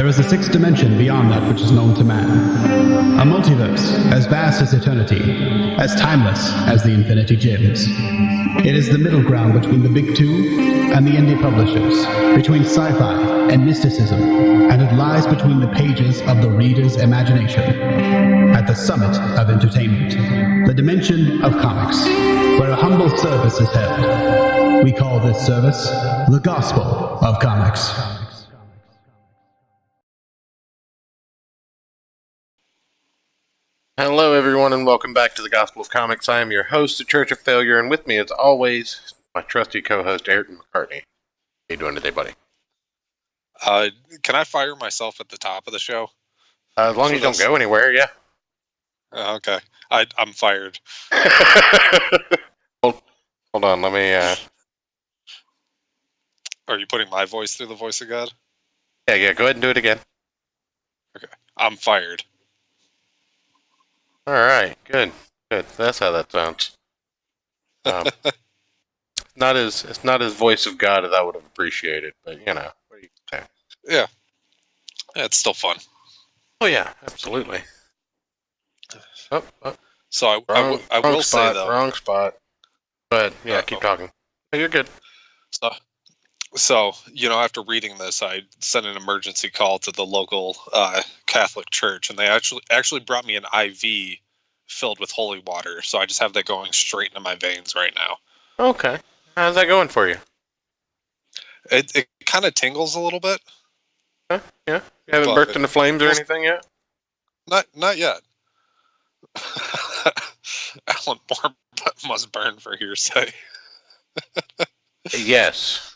There is a sixth dimension beyond that which is known to man. A multiverse as vast as eternity, as timeless as the Infinity Gems. It is the middle ground between the big two and the indie publishers, between sci-fi and mysticism, and it lies between the pages of the reader's imagination. At the summit of entertainment, the dimension of comics, where a humble service is held. We call this service the Gospel of Comics. Hello, everyone, and welcome back to the Gospel of Comics. I am your host, the Church of Failure, and with me, as always, my trusty co-host, Ayrton McCartney. How you doing today, buddy? Can I fire myself at the top of the show? As long as you don't go anywhere, yeah. Okay. I'm fired. Hold on, let me... Are you putting my voice through the voice of God? Yeah, go ahead and do it again. Okay. I'm fired. Alright, good. That's how that sounds. It's not as voice of God as I would have appreciated, but, you know, what do you say? Yeah, it's still fun. Oh, yeah, absolutely. Oh. So I will say, though... Wrong spot. But, yeah, keep talking. Oh, you're good. So, you know, after reading this, I sent an emergency call to the local Catholic church, and they actually brought me an IV filled with holy water. So I just have that going straight into my veins right now. Okay. How's that going for you? It kind of tingles a little bit. Huh? Yeah? You haven't burst into flames or anything yet? Not yet. Alan Moore must burn for hearsay. Yes.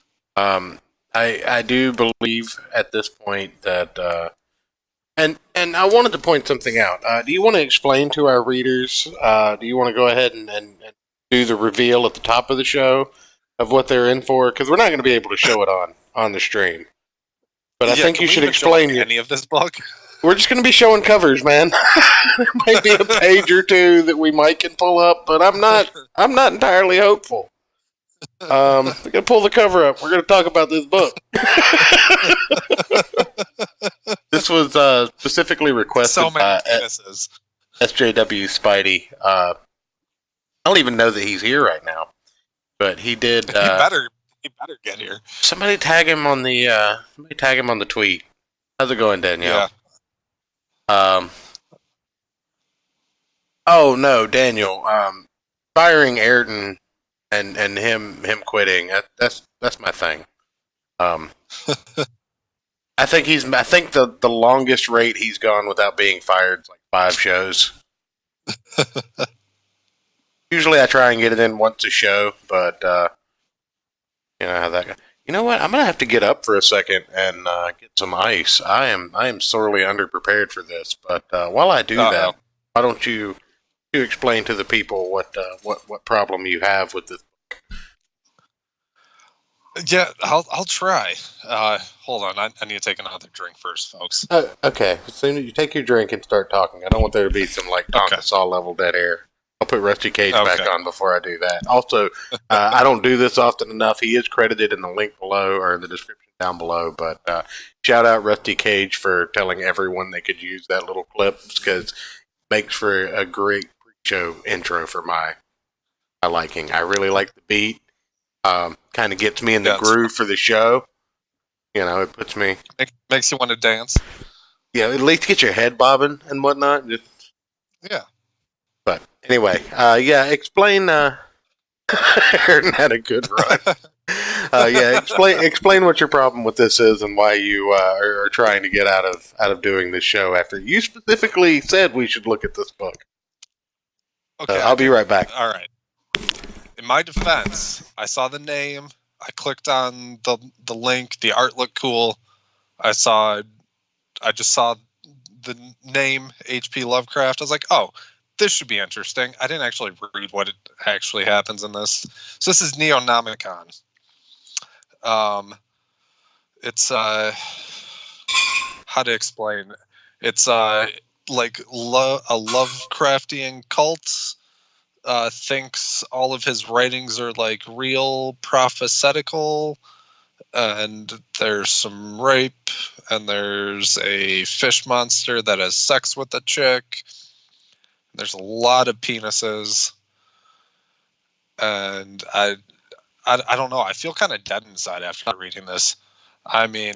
I do believe at this point that, and I wanted to point something out. Do you want to explain to our readers, do you want to go ahead and do the reveal at the top of the show of what they're in for? Because we're not going to be able to show it on the stream. But I think you should explain any of this book. We're just going to be showing covers, man. There might be a page or two that we might can pull up, but I'm not entirely hopeful. We're gonna pull the cover up. We're gonna talk about this book. This was specifically requested by SJW Spidey. I don't even know that he's here right now, but he did. He better get here. Somebody tag him on the tweet. How's it going, Danielle? Yeah. Oh no, Daniel. Firing Ayrton. And him quitting, that's my thing. I think the longest rate he's gone without being fired is like 5 shows. Usually I try and get it in once a show, but you know how that goes. You know what? I'm gonna have to get up for a second and get some ice. I am sorely underprepared for this, but while I do that, why don't you explain to the people what problem you have with this? Yeah, I'll try. Hold on, I need to take another drink first, folks. Okay, as soon as you take your drink and start talking, I don't want there to be some like Tonka Saw level dead air. I'll put Rusty Cage back on before I do that. Also, I don't do this often enough. He is credited in the link below or in the description down below, but shout out Rusty Cage for telling everyone they could use that little clip because it makes for a great pre-show intro for my liking. I really like the beat. Kind of gets me in the groove for the show. You know, it puts me... Makes you want to dance. Yeah, at least get your head bobbing and whatnot. Yeah. But anyway, explain... Ayrton had a good run. Explain what your problem with this is and why you are trying to get out of doing this show after you specifically said we should look at this book. Okay. I'll be right back. All right. In my defense, I saw the name. I clicked on the link. The art looked cool. I just saw the name H.P. Lovecraft. I was like, oh, this should be interesting. I didn't actually read what it actually happens in this. So this is Neonomicon. It's how to explain. It's like a Lovecraftian cult. Thinks all of his writings are like real prophetical, and there's some rape, and there's a fish monster that has sex with a chick. There's a lot of penises, and I don't know. I feel kind of dead inside after reading this. I mean,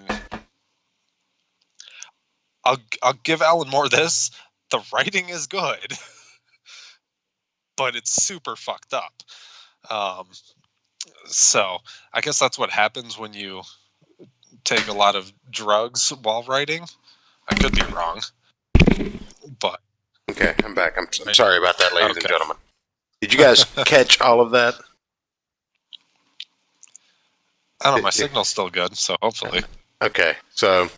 I'll give Alan Moore this. The writing is good, but it's super fucked up. So I guess that's what happens when you take a lot of drugs while writing. I could be wrong, but okay, I'm back. I'm sorry about that, ladies and gentlemen. Did you guys catch all of that? I don't know. My signal's still good, so hopefully. Okay, so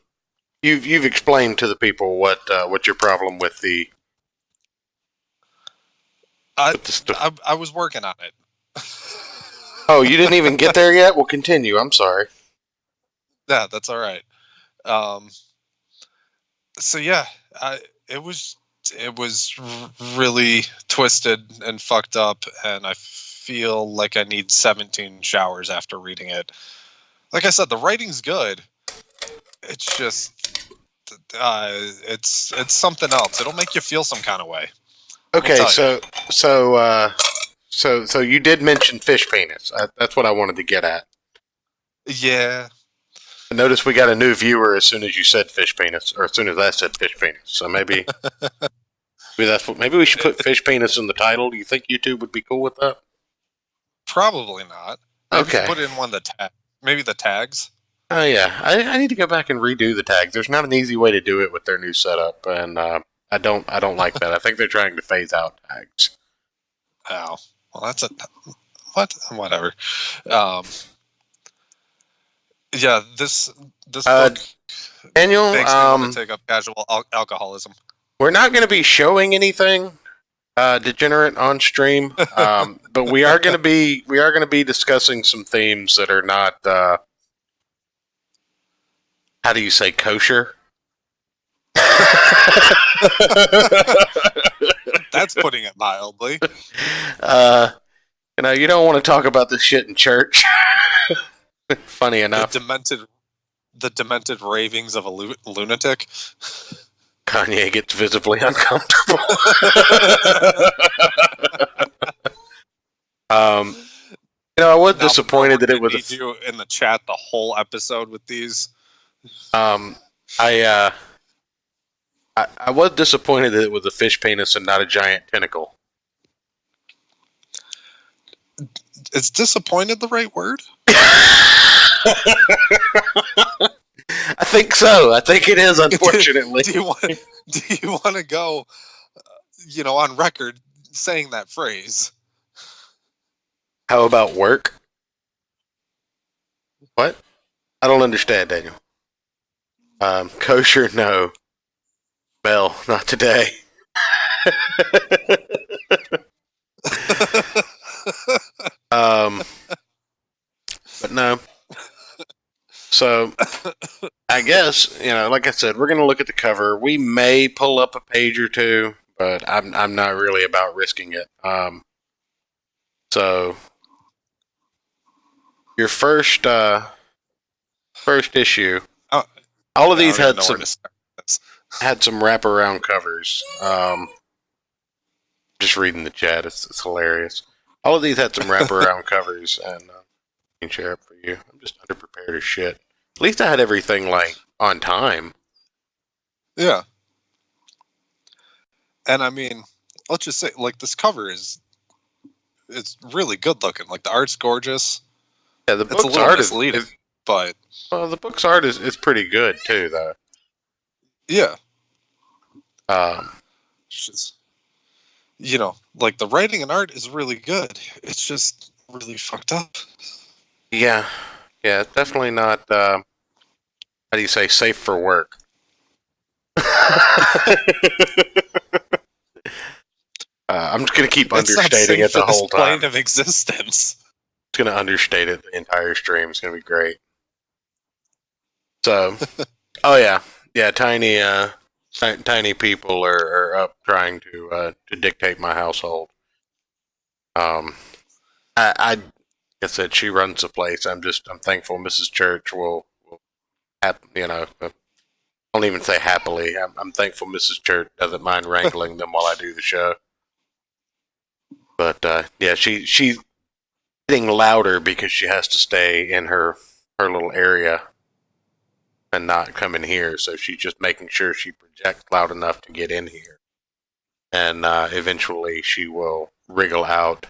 you've explained to the people what your problem with the. I was working on it. Oh, you didn't even get there yet? Well, continue. I'm sorry. Yeah, that's all right. So yeah, it was really twisted and fucked up, and I feel like I need 17 showers after reading it. Like I said, the writing's good. It's just it's something else. It'll make you feel some kind of way. Okay, so you did mention fish penis. That's what I wanted to get at. Yeah. Notice we got a new viewer as soon as you said fish penis, or as soon as I said fish penis. So maybe maybe we should put fish penis in the title. Do you think YouTube would be cool with that? Probably not. Maybe Okay. Put in one of the maybe the tags. Oh yeah, I need to go back and redo the tags. There's not an easy way to do it with their new setup, and I don't like that. I think they're trying to phase out tags. Oh, well, that's whatever. Yeah, this book, Daniel, makes me want to take up casual alcoholism. We're not going to be showing anything degenerate on stream, but we are going to be discussing some themes that are not. How do you say kosher? That's putting it mildly. You don't want to talk about this shit in church. Funny enough, the demented ravings of a lunatic. Kanye gets visibly uncomfortable. I was disappointed that it was. You in the chat the whole episode with these. I was disappointed that it was a fish penis and not a giant tentacle. Is disappointed the right word? I think so. I think it is, unfortunately. Do you want to go, on record saying that phrase? How about work? What? I don't understand, Daniel. Kosher, no. Bell, not today. But no. So, I guess, like I said, we're going to look at the cover. We may pull up a page or two, but I'm not really about risking it. So, your first issue. All of these had some wraparound covers. Just reading the chat, it's hilarious. All of these had some wraparound covers, and I can share it for you. I'm just underprepared as shit. At least I had everything on time. Yeah. And I mean, let's just say, this cover it's really good looking. Like, the art's gorgeous. Yeah, the book's art is misleading, but the book's art is pretty good too, though. Yeah. It's just, the writing and art is really good. It's just really fucked up. Yeah, it's definitely not. How do you say, safe for work? I'm just gonna keep understating it the whole time. Plane of existence. It's gonna understate it the entire stream. It's gonna be great. So, oh yeah, tiny people are up trying to dictate my household. I I said, she runs the place. I'm thankful Mrs. Church will I don't even say happily. I'm thankful Mrs. Church doesn't mind wrangling them while I do the show. But yeah, she's getting louder because she has to stay in her little area and not come in here. So she's just making sure she projects loud enough to get in here. And eventually she will wriggle out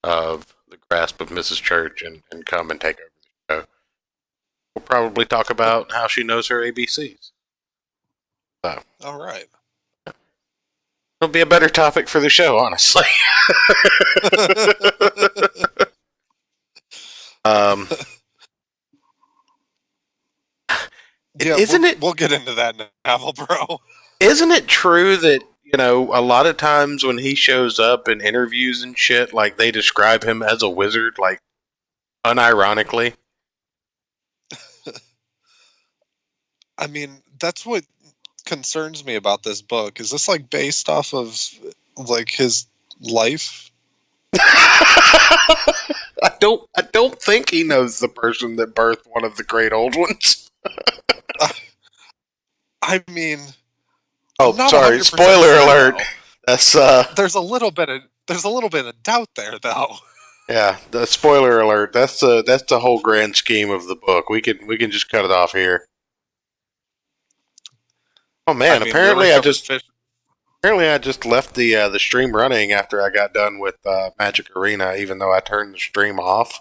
of the grasp of Mrs. Church and come and take over the show. We'll probably talk about how she knows her ABCs. So, all right. It'll be a better topic for the show, honestly. Isn't it? We'll get into that now, bro. Isn't it true that a lot of times when he shows up in interviews and shit, like they describe him as a wizard, like unironically? I mean, that's what concerns me about this book. Is this like based off of like his life? I don't think he knows the person that birthed one of the great old ones. I mean, oh, sorry, spoiler alert. That's there's a little bit of doubt there, though. Yeah, the spoiler alert. That's the whole grand scheme of the book. We can just cut it off here. Oh man, apparently I just left the stream running after I got done with Magic Arena, even though I turned the stream off.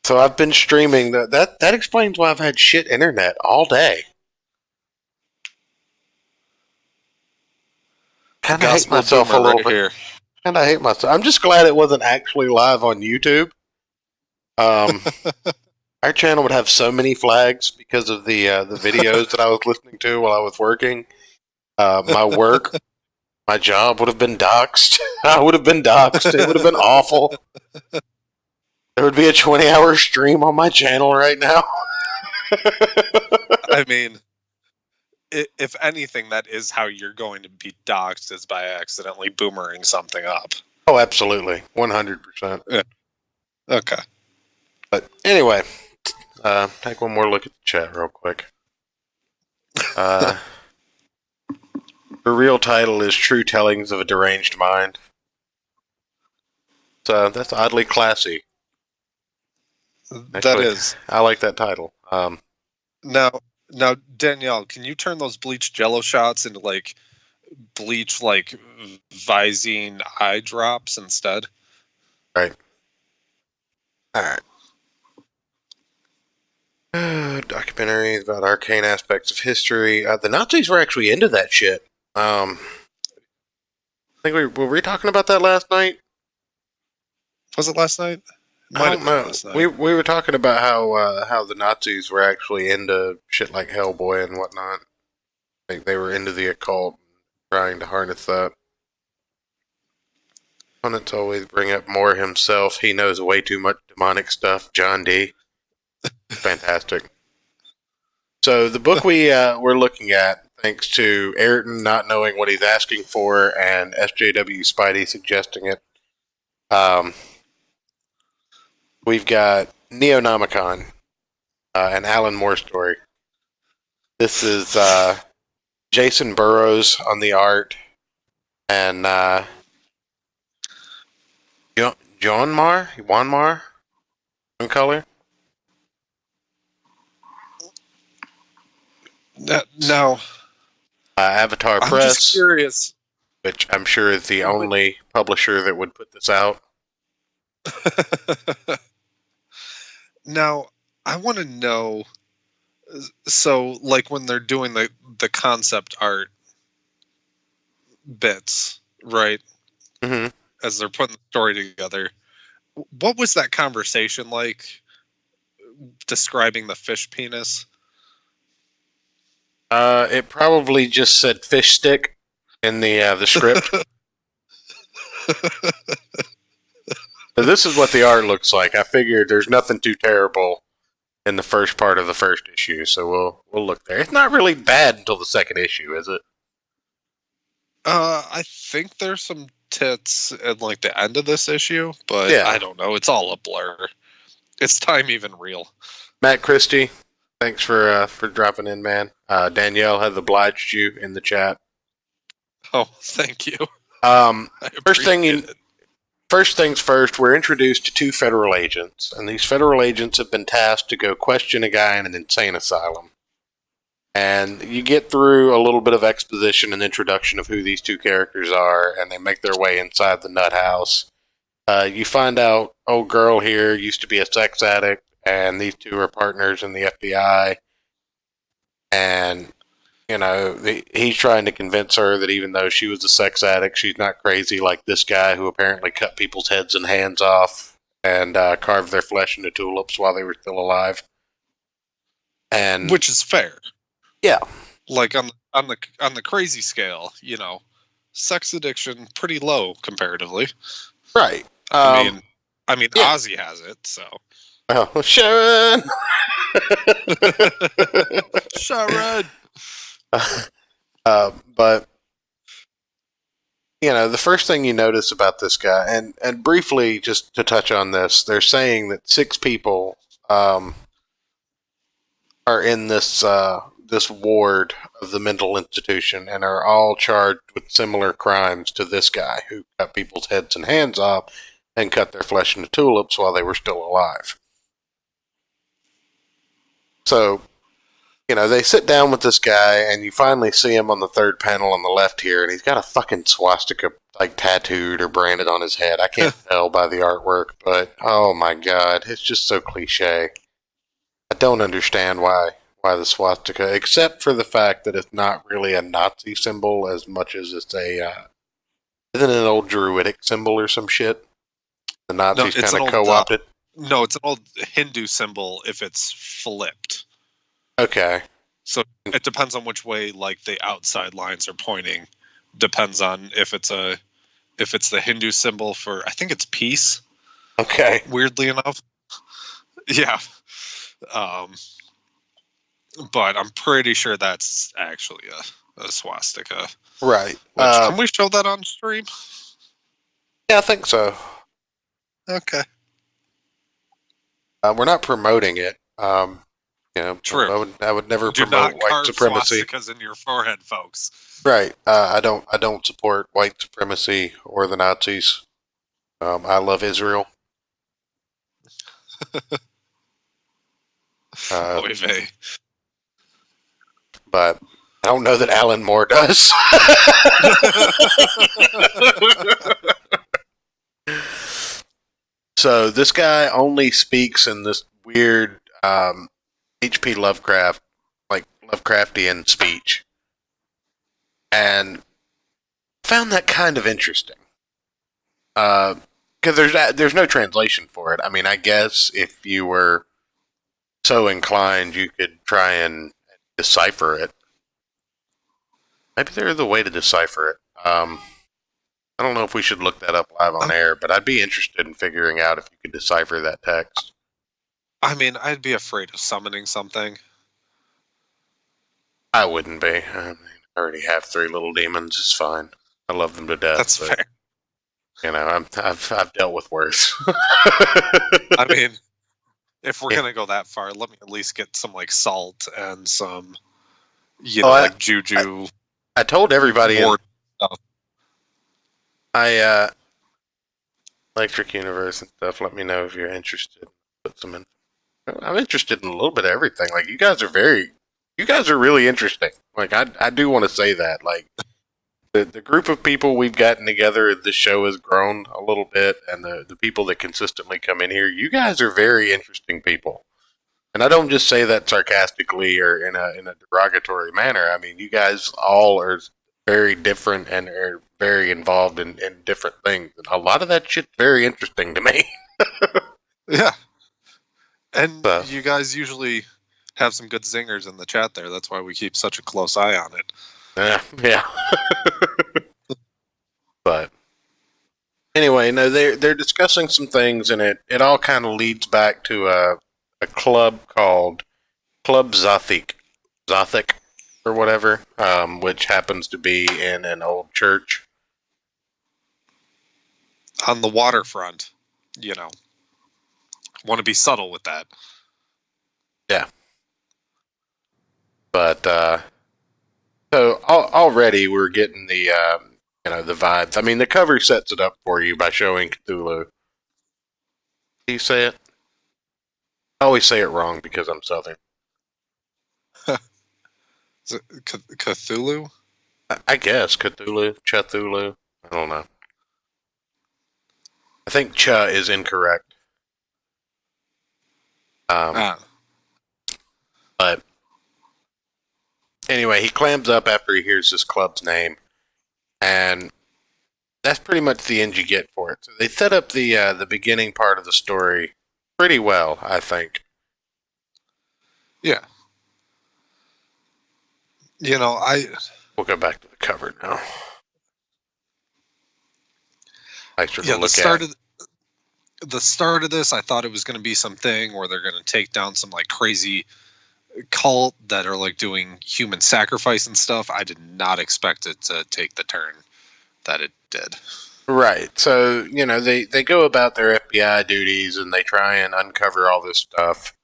So I've been streaming. That explains why I've had shit internet all day. Kind of hate myself a little bit. Here. Kind of hate myself. I'm just glad it wasn't actually live on YouTube. Our channel would have so many flags because of the videos that I was listening to while I was working. My job would have been doxxed. I would have been doxxed. It would have been awful. There would be a 20-hour stream on my channel right now. I mean, if anything, that is how you're going to be doxxed, is by accidentally boomerang something up. Oh, absolutely. 100%. Yeah. Okay. But anyway, take one more look at the chat real quick. The real title is True Tellings of a Deranged Mind. So that's oddly classy. That Actually, is. I like that title. Now, Danielle, can you turn those bleach Jello shots into like bleach like Visine eye drops instead? Right. All right. Documentary about arcane aspects of history. The Nazis were actually into that shit. I think were we talking about that last night? Was it last night? I don't know. We were talking about how the Nazis were actually into shit like Hellboy and whatnot. I think they were into the occult, trying to harness that. Opponents always bring up Moore himself. He knows way too much demonic stuff. John D. Fantastic. So the book we're looking at, thanks to Ayrton not knowing what he's asking for and SJW Spidey suggesting it, we've got Neonomicon, an Alan Moore story. This is Jason Burrows on the art, and Juan Mar on color. No. Avatar Press. I'm just curious. Which I'm sure is the only publisher that would put this out. Now, I want to know, so like when they're doing the concept art bits, right? Mm-hmm. As they're putting the story together, what was that conversation like describing the fish penis? It probably just said fish stick in the script. So this is what the art looks like. I figured there's nothing too terrible in the first part of the first issue, so we'll look there. It's not really bad until the second issue, is it? I think there's some tits at like the end of this issue, but Yeah. I don't know. It's all a blur. Is time even real? Matt Christie, thanks for dropping in, man. Danielle has obliged you in the chat. Oh, thank you. First things first, we're introduced to 2 federal agents, and these federal agents have been tasked to go question a guy in an insane asylum. And you get through a little bit of exposition and introduction of who these 2 characters are, and they make their way inside the nut house. You find out old girl here used to be a sex addict, and these 2 are partners in the FBI. And he's trying to convince her that even though she was a sex addict, she's not crazy like this guy who apparently cut people's heads and hands off and carved their flesh into tulips while they were still alive. And which is fair. Yeah. Like on the crazy scale, sex addiction pretty low comparatively. Right. I mean, yeah. Ozzy has it, so. Oh, Sharon. Sharon. But the first thing you notice about this guy, and briefly just to touch on this, they're saying that 6 people are in this ward of the mental institution and are all charged with similar crimes to this guy who cut people's heads and hands off and cut their flesh into tulips while they were still alive. So they sit down with this guy, and you finally see him on the 3rd panel on the left here, and he's got a fucking swastika tattooed or branded on his head. I can't tell by the artwork, but oh my god, it's just so cliche. I don't understand why the swastika, except for the fact that it's not really a Nazi symbol as much as it's isn't it an old druidic symbol or some shit? The Nazis kind of co-opted. No, it's an old Hindu symbol if it's flipped. Okay. So it depends on which way the outside lines are pointing. Depends on if it's the Hindu symbol for, I think it's peace. Okay. Weirdly enough. Yeah. But I'm pretty sure that's actually a swastika. Right. Can we show that on stream? Yeah, I think so. Okay. We're not promoting it. True. I would never promote white supremacy. Swastikas in your forehead, folks. Right. I don't support white supremacy or the Nazis. I love Israel. Oy vey. But I don't know that Alan Moore does. So this guy only speaks in this weird H.P. Lovecraft, Lovecraftian speech. And found that kind of interesting. Because there's no translation for it. I mean, I guess if you were so inclined, you could try and decipher it. Maybe there is a way to decipher it. I don't know if we should look that up live on air, but I'd be interested in figuring out if you could decipher that text. I mean, I'd be afraid of summoning something. I wouldn't be. I mean, I already have 3 little demons. It's fine. I love them to death. That's fair. I've dealt with worse. I mean, if we're gonna go that far, let me at least get some salt and some, juju. I told everybody. Electric Universe and stuff. Let me know if you're interested. Put some in. I'm interested in a little bit of everything. You guys are really interesting. I do want to say that. The group of people we've gotten together, the show has grown a little bit, and the people that consistently come in here, you guys are very interesting people. And I don't just say that sarcastically or in a derogatory manner. I mean, you guys all are very different and are very involved in different things. And a lot of that shit's very interesting to me. Yeah. And you guys usually have some good zingers in the chat there. That's why we keep such a close eye on it. Yeah. But anyway, no, they're discussing some things, and it all kind of leads back to a club called Club Zothic or whatever, which happens to be in an old church. on the waterfront, want to be subtle with that. Yeah. But, so already we're getting the, the vibes. I mean, the cover sets it up for you by showing Cthulhu. Do you say it? I always say it wrong because I'm Southern. Is it Cthulhu? I guess Cthulhu, Chthulu. I don't know. I think Ch is incorrect. But anyway, he clams up after he hears this club's name, and that's pretty much the end you get for it. So they set up the beginning part of the story pretty well, I think. Yeah. We'll go back to the cover now. Nicer to look at. The start of this, I thought it was going to be something where they're going to take down some like crazy cult that are like doing human sacrifice and stuff. I did not expect it to take the turn that it did. Right. So, they go about their FBI duties and they try and uncover all this stuff.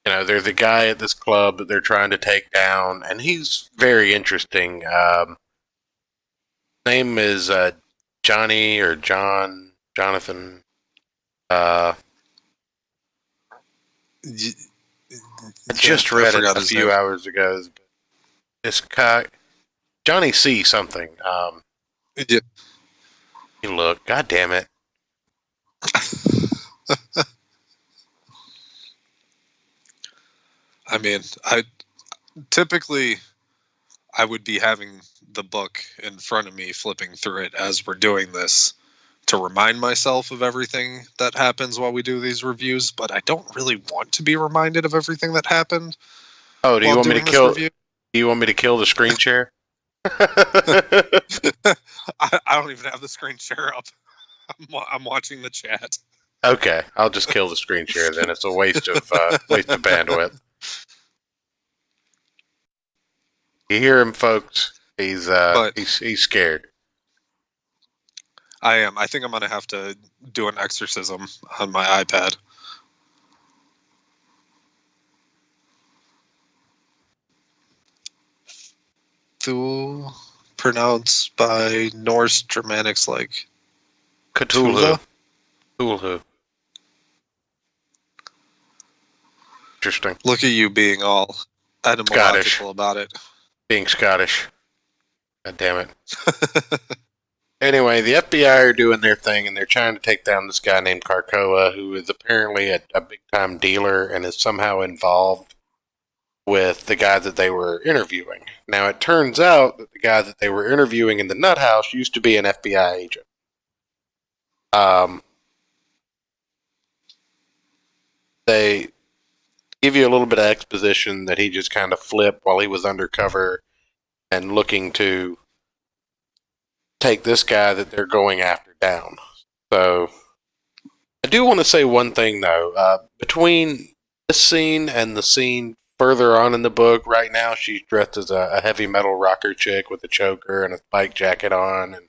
There's a guy at this club that they're trying to take down, and he's very interesting. Name is Johnny or Jonathan. I just read it a few hours ago. It's Johnny C. something. Yeah. You look, God damn it. I mean, I would be having the book in front of me, flipping through it as we're doing this to remind myself of everything that happens while we do these reviews, but I don't really want to be reminded of everything that happened. Oh, do you want me to kill? Do you want me to kill the screen share? I don't even have the screen share up. I'm watching the chat. Okay, I'll just kill the screen share then. It's a waste of bandwidth. You hear him, folks? He's scared. I am. I think I'm gonna have to do an exorcism on my iPad. Thul, pronounced by Norse Germanics like Cthulhu. Cthulhu. Interesting. Look at you being all etymological about it. Being Scottish. God damn it. Anyway, the FBI are doing their thing, and they're trying to take down this guy named Krakoa, who is apparently a big-time dealer and is somehow involved with the guy that they were interviewing. Now, it turns out that the guy that they were interviewing in the nut house used to be an FBI agent. They give you a little bit of exposition that he just kind of flipped while he was undercover and looking to take this guy that they're going after down. So, I do want to say one thing, though. Between this scene and the scene further on in the book, right now she's dressed as a heavy metal rocker chick with a choker and a spike jacket on and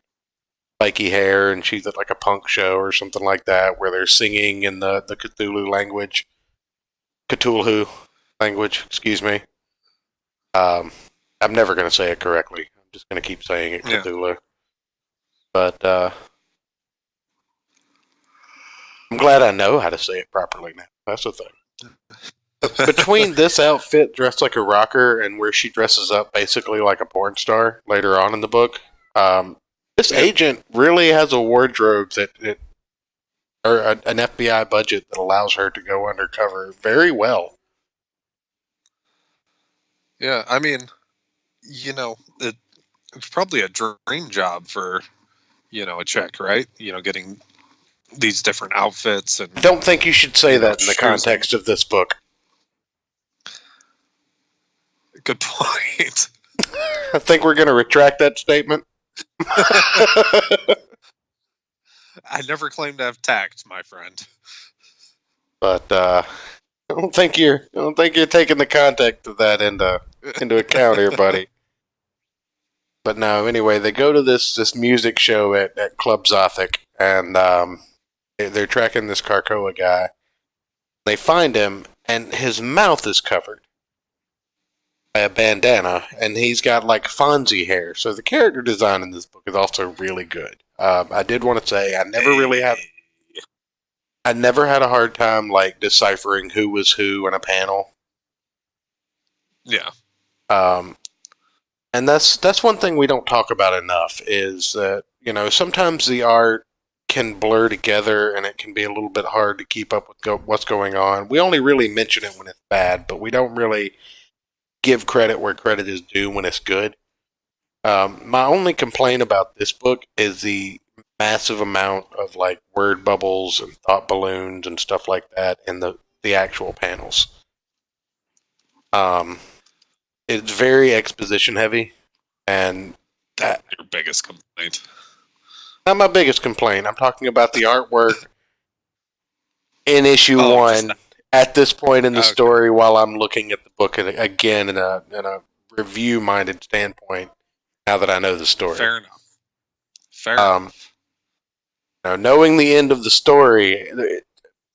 spiky hair, and she's at like a punk show or something like that where they're singing in the Cthulhu language. Cthulhu language, excuse me. I'm never going to say it correctly. I'm just going to keep saying it Cthulhu. Yeah. But I'm glad I know how to say it properly now. That's the thing. Between this outfit dressed like a rocker and where she dresses up basically like a porn star later on in the book, this agent really has a wardrobe or an FBI budget that allows her to go undercover very well. Yeah, I mean, it's probably a dream job for, a chick, right? Getting these different outfits. And I don't think you should say that in the context of this book. Good point. I think we're going to retract that statement. I never claimed to have tact, my friend. But I don't think you're taking the context of that into account here, buddy. But no, anyway, they go to this music show at Club Zothic, and they're tracking this Krakoa guy. They find him, and his mouth is covered by a bandana, and he's got like Fonzie hair. So the character design in this book is also really good. I did want to say I never had a hard time like deciphering who was who in a panel. Yeah. And that's one thing we don't talk about enough is that, sometimes the art can blur together and it can be a little bit hard to keep up with what's going on. We only really mention it when it's bad, but we don't really give credit where credit is due when it's good. My only complaint about this book is the massive amount of like word bubbles and thought balloons and stuff like that in the actual panels. It's very exposition heavy, and that's your biggest complaint. Not my biggest complaint. I'm talking about the artwork in issue 1 at this point in the story while I'm looking at the book again in a review-minded standpoint now that I know the story. Fair enough. Knowing the end of the story,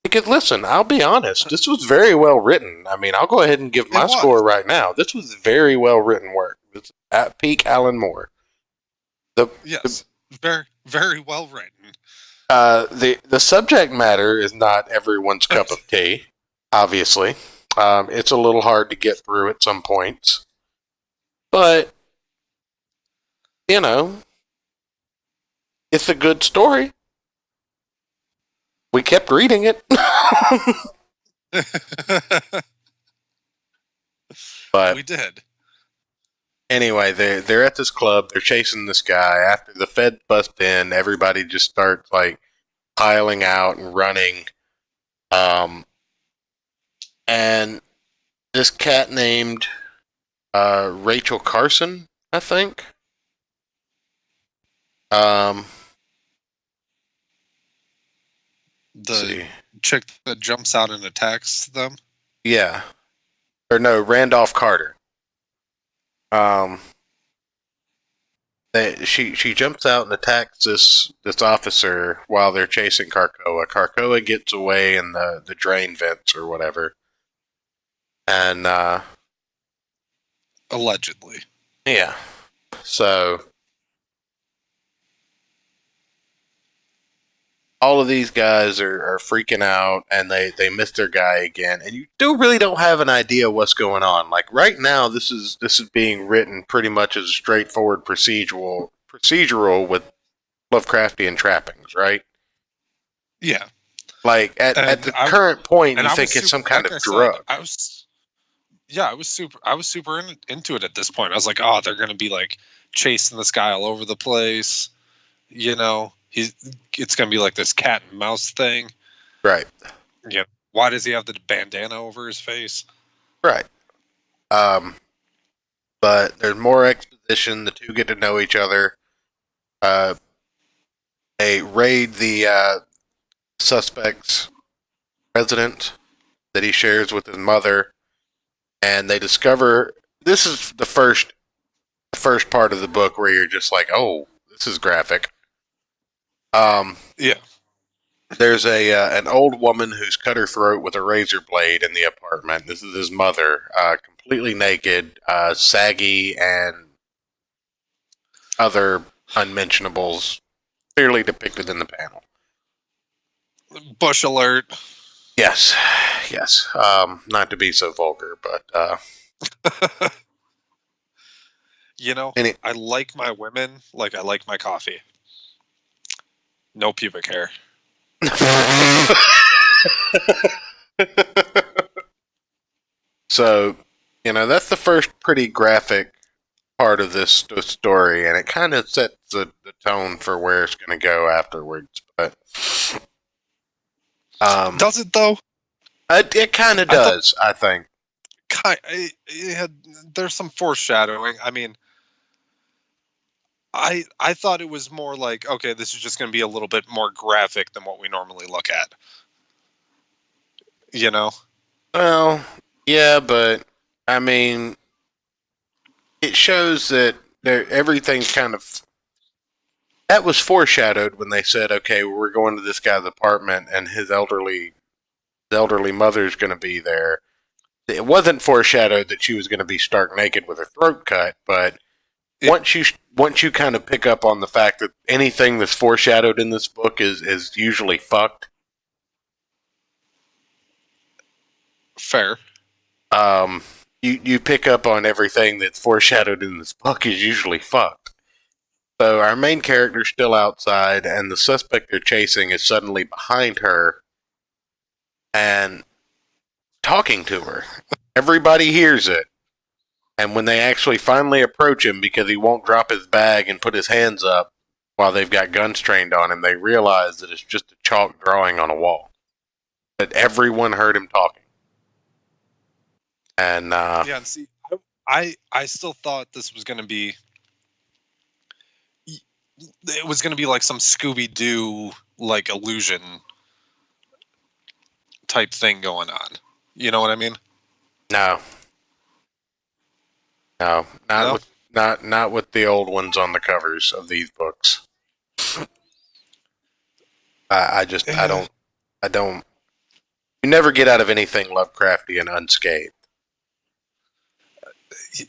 because listen, I'll be honest, this was very well written. I mean, I'll go ahead and give my score right now. This was very well written work. It's at peak Alan Moore. Very, very well written. The subject matter is not everyone's cup of tea, obviously. It's a little hard to get through at some points. But, it's a good story. We kept reading it. But we did. Anyway, they're at this club. They're chasing this guy. After the Fed bust in, everybody just starts like piling out and running. And this cat named Rachel Carson, I think. The chick that jumps out and attacks them? Yeah. Or no, Randolph Carter. She jumps out and attacks this officer while they're chasing Krakoa. Krakoa gets away in the drain vents or whatever. And allegedly. Yeah. So all of these guys are freaking out, and they miss their guy again, and you really don't have an idea what's going on. Like right now, this is being written pretty much as a straightforward procedural with Lovecraftian trappings, right? Yeah. Like at the current point, you think it's some kind of drug. I was super into it at this point. I was like, oh, they're going to be like chasing this guy all over the place. It's going to be like this cat and mouse thing. Right. Yeah. Why does he have the bandana over his face? Right. But there's more exposition. The two get to know each other. They raid the suspect's residence that he shares with his mother, and they discover this is the first part of the book where you're just like, oh, this is graphic. Yeah. There's an old woman who's cut her throat with a razor blade in the apartment. This is his mother, completely naked, saggy, and other unmentionables clearly depicted in the panel. Bush alert. Yes. Not to be so vulgar, but I like my women like I like my coffee. No pubic hair. So, that's the first pretty graphic part of this story, and it kind of sets the tone for where it's going to go afterwards. But does it though? It kind of does, I think. There's some foreshadowing. I mean, I thought it was more like, okay, this is just going to be a little bit more graphic than what we normally look at. Well, yeah, but I mean, it shows that everything's kind of... That was foreshadowed when they said, okay, we're going to this guy's apartment and his elderly mother's going to be there. It wasn't foreshadowed that she was going to be stark naked with her throat cut, but once you kind of pick up on the fact that anything that's foreshadowed in this book is usually fucked. Fair. You pick up on everything that's foreshadowed in this book is usually fucked. So our main character's still outside, and the suspect they're chasing is suddenly behind her and talking to her. Everybody hears it. And when they actually finally approach him because he won't drop his bag and put his hands up while they've got guns trained on him, they realize that it's just a chalk drawing on a wall. That everyone heard him talking. And yeah, and see, I still thought this was going to be... It was going to be like some Scooby-Doo like illusion type thing going on. You know what I mean? No, not with the old ones on the covers of these books. I don't. You never get out of anything Lovecraftian unscathed.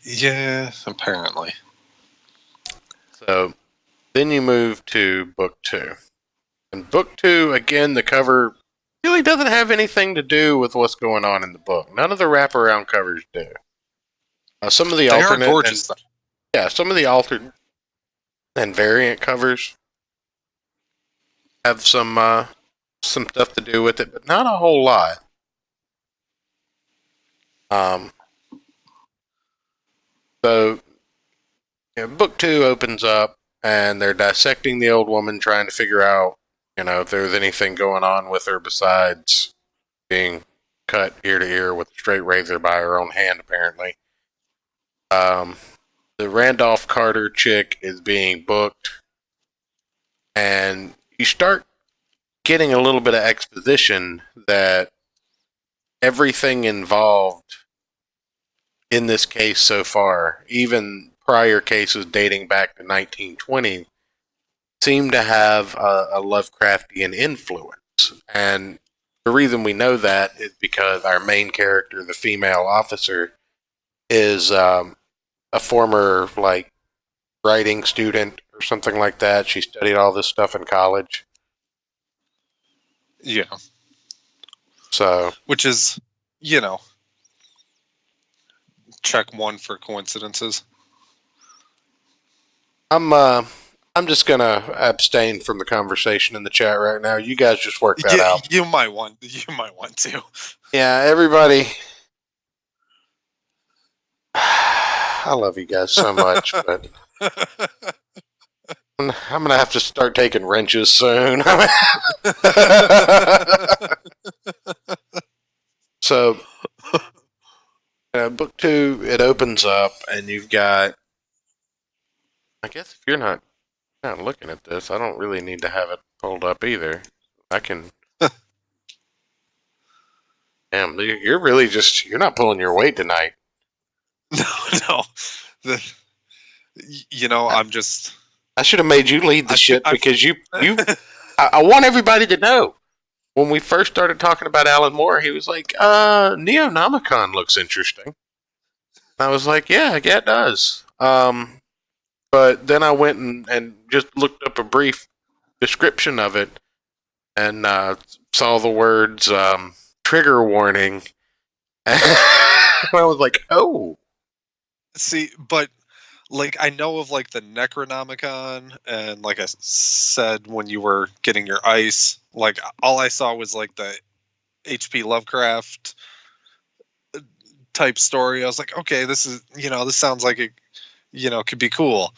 Yeah, apparently. So then you move to book 2. And book 2, again, the cover really doesn't have anything to do with what's going on in the book. None of the wraparound covers do. Some of the alternate, are gorgeous. Some of the altered and variant covers have some stuff to do with it, but not a whole lot. So, book 2 opens up, and they're dissecting the old woman, trying to figure out, if there's anything going on with her besides being cut ear to ear with a straight razor by her own hand, apparently. The Randolph Carter chick is being booked, and you start getting a little bit of exposition that everything involved in this case so far, even prior cases dating back to 1920, seem to have a Lovecraftian influence. And the reason we know that is because our main character, the female officer, is a former writing student or something like that. She studied all this stuff in college. Yeah. So, which is, check one for coincidences. I'm just gonna abstain from the conversation in the chat right now. You guys just work that out. You might want to. Yeah, everybody. I love you guys so much, but I'm gonna have to start taking wrenches soon. So, book 2, it opens up, and you've got. I guess if you're not looking at this, I don't really need to have it pulled up either. I can. Damn, you're really you're not pulling your weight tonight. No. I'm just. I should have made you lead the shit because you. I want everybody to know. When we first started talking about Alan Moore, he was like, Neonomicon looks interesting. I was like, yeah, it does. But then I went and just looked up a brief description of it and saw the words trigger warning. And I was like, oh. See, but I know of the Necronomicon, and like I said when you were getting your ice, all I saw was the H.P. Lovecraft type story. I was like, okay, this is this sounds like it could be cool.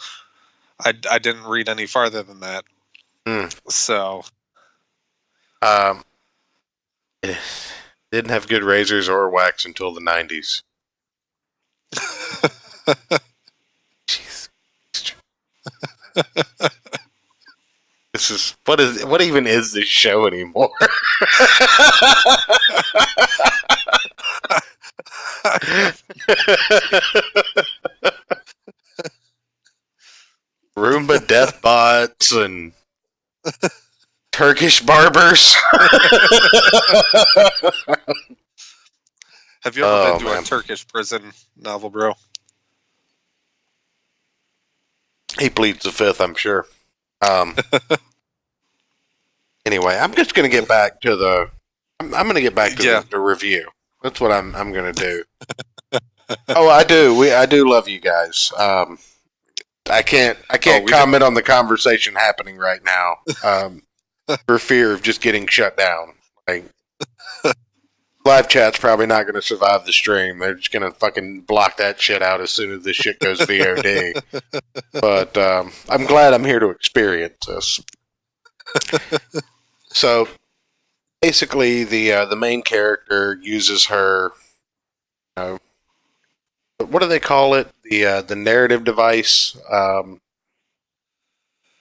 I didn't read any farther than that. So it didn't have good razors or wax until the 90s. Jeez. This is what even is this show anymore? Roomba death bots and Turkish barbers. Have you ever been to a Turkish prison, Novel Bro? He pleads the fifth, I'm sure. Anyway, I'm just going to get back to the. I'm going to get back to the review. That's what I'm going to do. Oh, I do. I do love you guys. I can't comment on the conversation happening right now for fear of just getting shut down. Like, live chat's probably not going to survive the stream. They're just going to fucking block that shit out as soon as this shit goes VOD. But I'm glad I'm here to experience this. So basically, the main character uses her, what do they call it? The narrative device,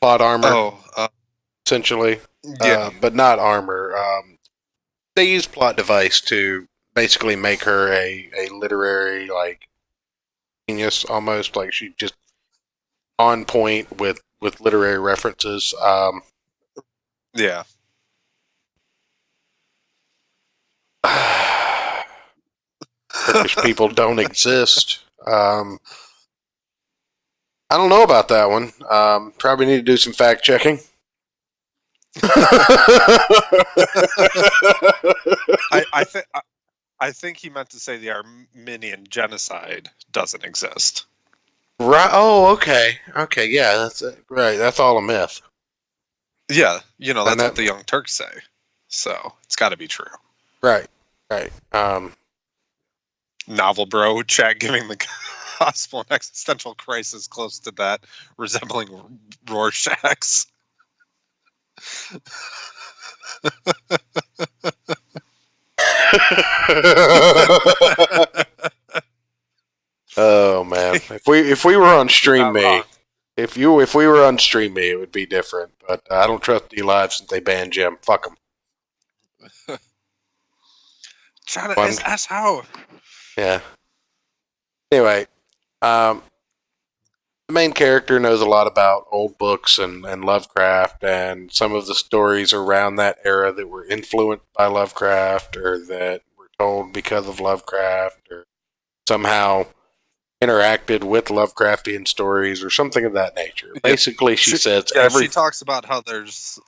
plot armor, essentially. Yeah, but not armor. They use plot device to basically make her a literary genius, almost like she's just on point with literary references. Yeah. Turkish people don't exist. I don't know about that one. Probably need to do some fact checking. I think he meant to say the Armenian genocide doesn't exist. Right. Oh, okay. Okay. Yeah. That's it. Right. That's all a myth. Yeah. That's what the Young Turks say. So it's got to be true. Right. Right. Novel Bro chat giving the gospel and existential crisis close to that, resembling Rorschach's. Oh man! If we were on Stream Me, if we were on Stream Me, it would be different. But I don't trust D Live since they banned Jim. Fuck them. Trying to ask how. Yeah. Anyway, the main character knows a lot about old books and Lovecraft and some of the stories around that era that were influenced by Lovecraft or that were told because of Lovecraft or somehow interacted with Lovecraftian stories or something of that nature. Basically, she says she talks about how there's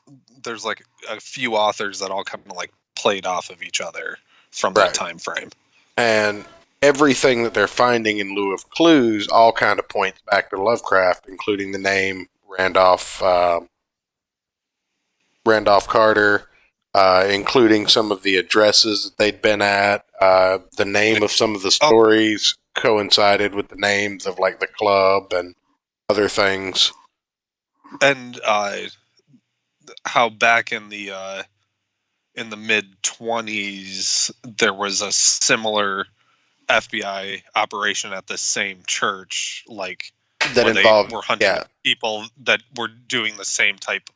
like a few authors that all kind of like played off of each other from that time frame. And everything that they're finding in lieu of clues all kind of points back to Lovecraft, including the name Randolph Carter, including some of the addresses that they'd been at. The name of some of the stories coincided with the names of like the club and other things. And how back in the mid-20s there was a similar FBI operation at the same church, like that involved they were hunting people that were doing the same type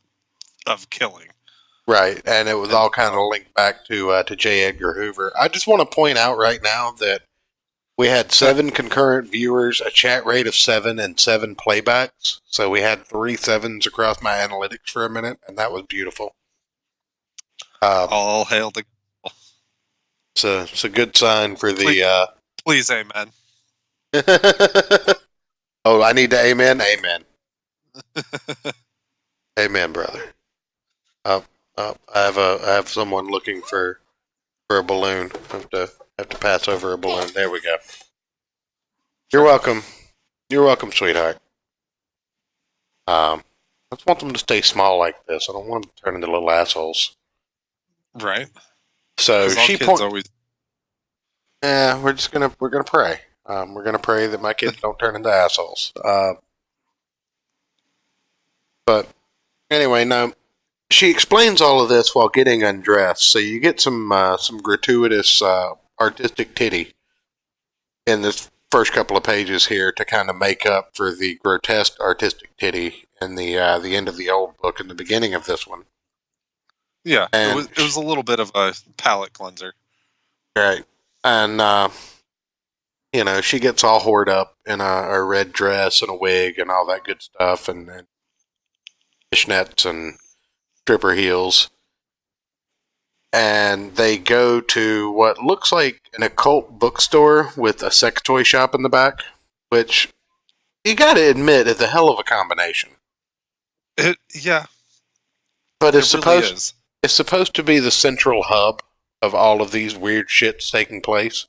of killing. Right, and it was all kind of linked back to J. Edgar Hoover. I just want to point out right now that we had 7 concurrent viewers, a chat rate of 7, and 7 playbacks. So we had 3 7s across my analytics for a minute, and that was beautiful. All hail the. It's a good sign for the. Please, amen. Oh, I need to amen? Amen. Amen, brother. I have someone looking for a balloon. I have to pass over a balloon. There we go. You're welcome. You're welcome, sweetheart. I just want them to stay small like this. I don't want them to turn into little assholes. Right. So she always. Yeah, we're gonna pray. We're gonna pray that my kids don't turn into assholes. But anyway, no. She explains all of this while getting undressed, so you get some gratuitous artistic titty in this first couple of pages here to kind of make up for the grotesque artistic titty in the end of the old book and the beginning of this one. Yeah, it was a little bit of a palate cleanser. Right, and she gets all hored up in a red dress and a wig and all that good stuff, and fishnets and stripper heels. And they go to what looks like an occult bookstore with a sex toy shop in the back, which you gotta admit is a hell of a combination. Yeah. But it's really is. It's supposed to be the central hub of all of these weird shits taking place.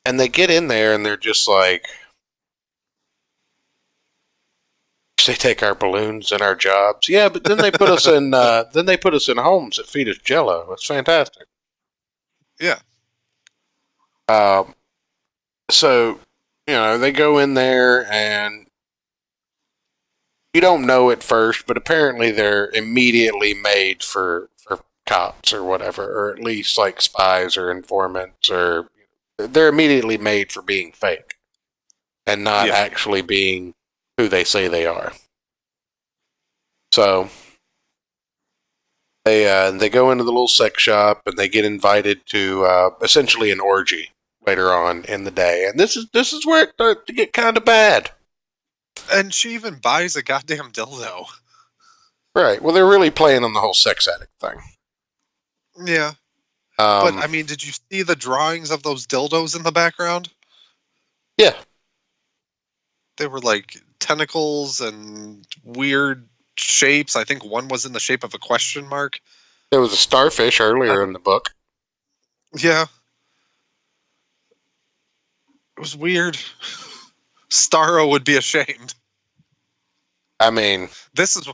And they get in there and they're just like, they take our balloons and our jobs. Yeah, but then they put us in homes that feed us Jello. It's fantastic. Yeah. So, they go in there and you don't know at first, but apparently they're immediately made for cops or whatever, or at least like spies or informants, or they're immediately made for being fake and not actually being who they say they are. So they go into the little sex shop and they get invited to essentially an orgy later on in the day, and this is where it starts to get kind of bad. And she even buys a goddamn dildo. Right. Well, they're really playing on the whole sex addict thing. Yeah. But I mean, did you see the drawings of those dildos in the background? Yeah. They were like tentacles and weird shapes. I think one was in the shape of a question mark. There was a starfish earlier in the book. Yeah. It was weird. Starro would be ashamed. I mean, this is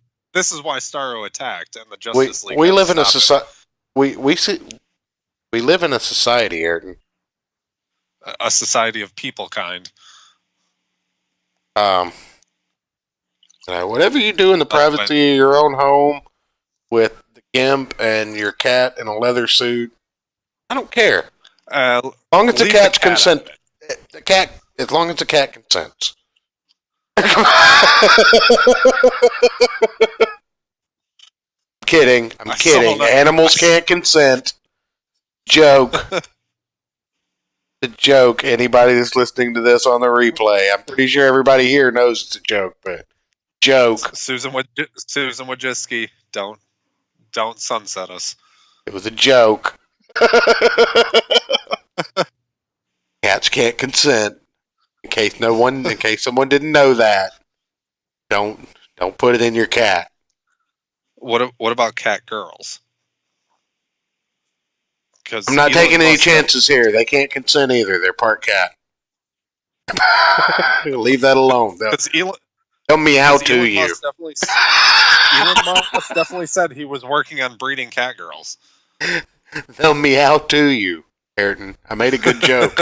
why Starro attacked and the Justice League. We live in a society. We live in a society, Ayrton. A society of people kind. Whatever you do in the privacy of your own home with the gimp and your cat in a leather suit, I don't care. As long as the cat's consent, the cat. As long as the cat consents. Kidding. I'm kidding. Animals can't consent. Joke. The joke. Anybody that's listening to this on the replay, I'm pretty sure everybody here knows it's a joke, but joke. Susan Wojcicki, don't sunset us. It was a joke. Cats can't consent. In case someone didn't know that, don't put it in your cat. What about cat girls? I'm not taking any chances here. They can't consent either. They're part cat. Leave that alone. They'll meow to you. Elon Musk definitely said he was working on breeding cat girls. They'll meow to you, Ayrton. I made a good joke.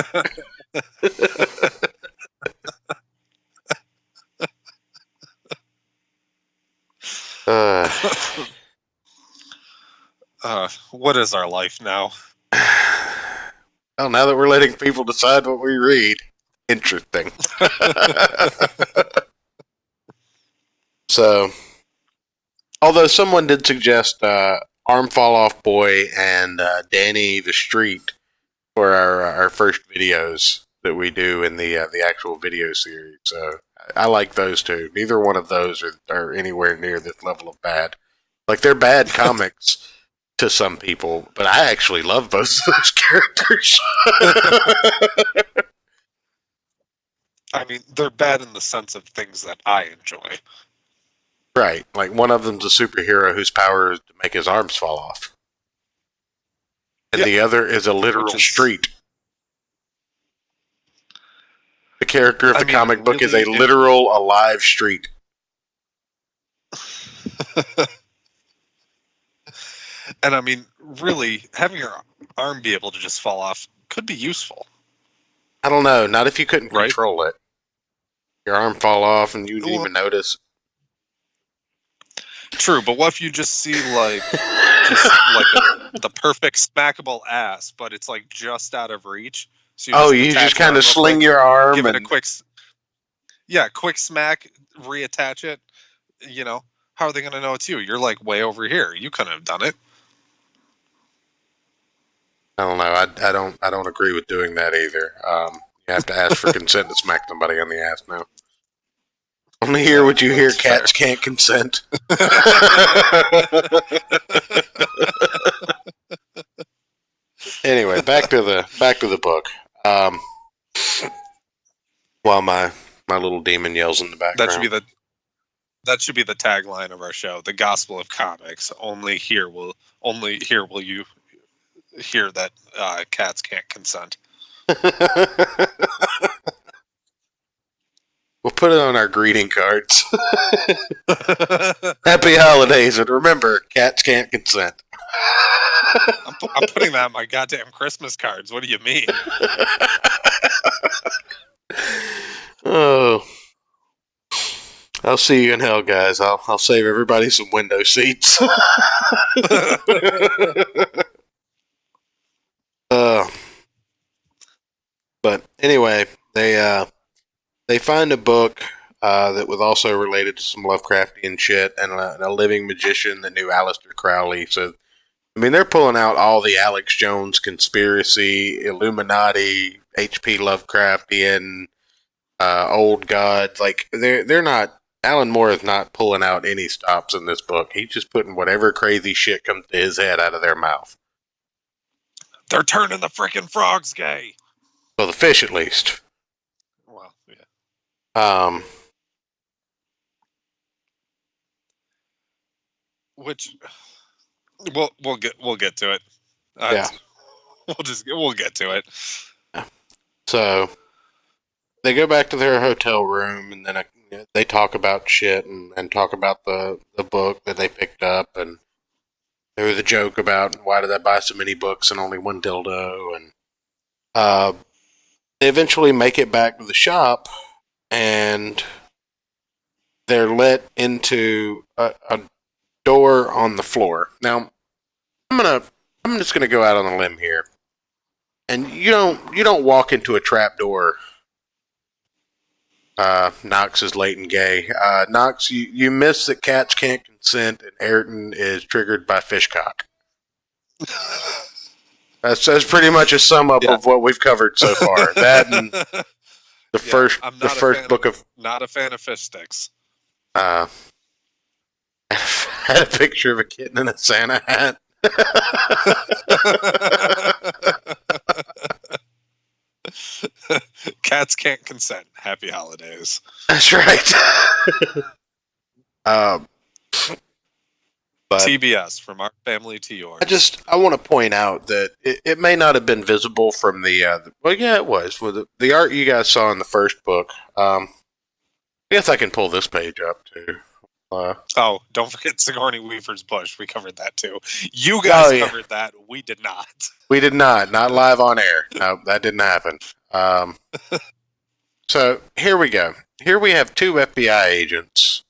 What is our life now? Well, now that we're letting people decide what we read, interesting. So, although someone did suggest Arm Fall Off Boy and Danny the Street for our first videos that we do in the actual video series, so I like those two. Neither one of those are anywhere near this level of bad. Like, they're bad comics to some people, but I actually love both of those characters. I mean, they're bad in the sense of things that I enjoy. Right. Like, one of them's a superhero whose power is to make his arms fall off. And the other is a literal street. The character of the comic book is a literal, alive street. And I mean, really, having your arm be able to just fall off could be useful. I don't know. Not if you couldn't control it. Your arm fall off and you didn't even notice. True, but what if you just see the perfect smackable ass, but it's like just out of reach? So you just kind of sling your arm, give it a quick smack, reattach it. How are they going to know it's you? You're like way over here. You couldn't have done it. I don't know. I don't agree with doing that either. You have to ask for consent to smack somebody on the ass now. Only here would you hear cats can't consent. Anyway, back to the book. While my little demon yells in the background. That should be the tagline of our show. The Gospel of Comics. Only here will you hear that cats can't consent. We'll put it on our greeting cards. Happy holidays, and remember, cats can't consent. I'm putting that on my goddamn Christmas cards. What do you mean? Oh, I'll see you in hell, guys. I'll save everybody some window seats. But anyway, they find a book that was also related to some Lovecraftian shit, and a living magician that knew Aleister Crowley. So, I mean, they're pulling out all the Alex Jones conspiracy, Illuminati, H.P. Lovecraftian, old gods. Like, they're not. Alan Moore is not pulling out any stops in this book. He's just putting whatever crazy shit comes to his head out of their mouth. They're turning the frickin' frogs gay. Well, the fish, at least. Well, yeah. Which we'll get to it. Yeah. We'll get to it. So they go back to their hotel room, and then they talk about shit and talk about the book that they picked up, and there was a joke about why did I buy so many books and only one dildo, and they eventually make it back to the shop, and they're let into a door on the floor. Now, I'm just gonna go out on a limb here, and you don't walk into a trap door. Knox is late and gay. Knox, you miss that cats can't consent, and Ayrton is triggered by fishcock. That's pretty much a sum up of what we've covered so far. That and the first book of not a fan of fish sticks. Had a picture of a kitten in a Santa hat. Cats can't consent. Happy holidays. That's right. But TBS, from our family to yours. I want to point out that it may not have been visible from the well, yeah, it was. With the art you guys saw in the first book. I guess I can pull this page up too. Don't forget Sigourney Weaver's Bush. We covered that too. You guys covered that. We did not. We did not. Not live on air. No, that didn't happen. So here we go. Here we have two FBI agents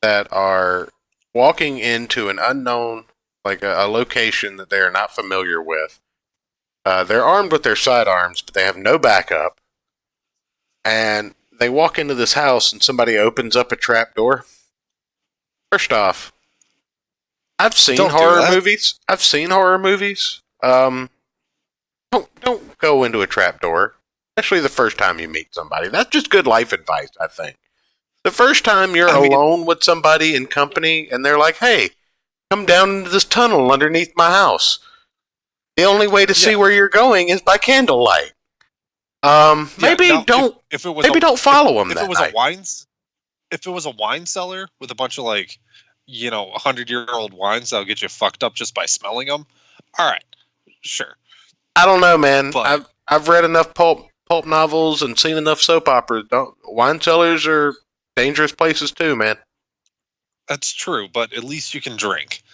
that are walking into an unknown, like a location that they are not familiar with. They're armed with their sidearms, but they have no backup. And they walk into this house, and somebody opens up a trap door. First off, I've seen horror movies. Don't go into a trap door, especially the first time you meet somebody. That's just good life advice, I think. The first time you're alone with somebody in company, and they're like, "Hey, come down into this tunnel underneath my house." The only way to see where you're going is by candlelight. Maybe don't follow them. If it was a wine cellar with a bunch of 100-year-old wines that'll get you fucked up just by smelling them, all right, sure. I don't know, man. But I've read enough pulp novels and seen enough soap operas. Wine cellars are dangerous places too, man. That's true, but at least you can drink.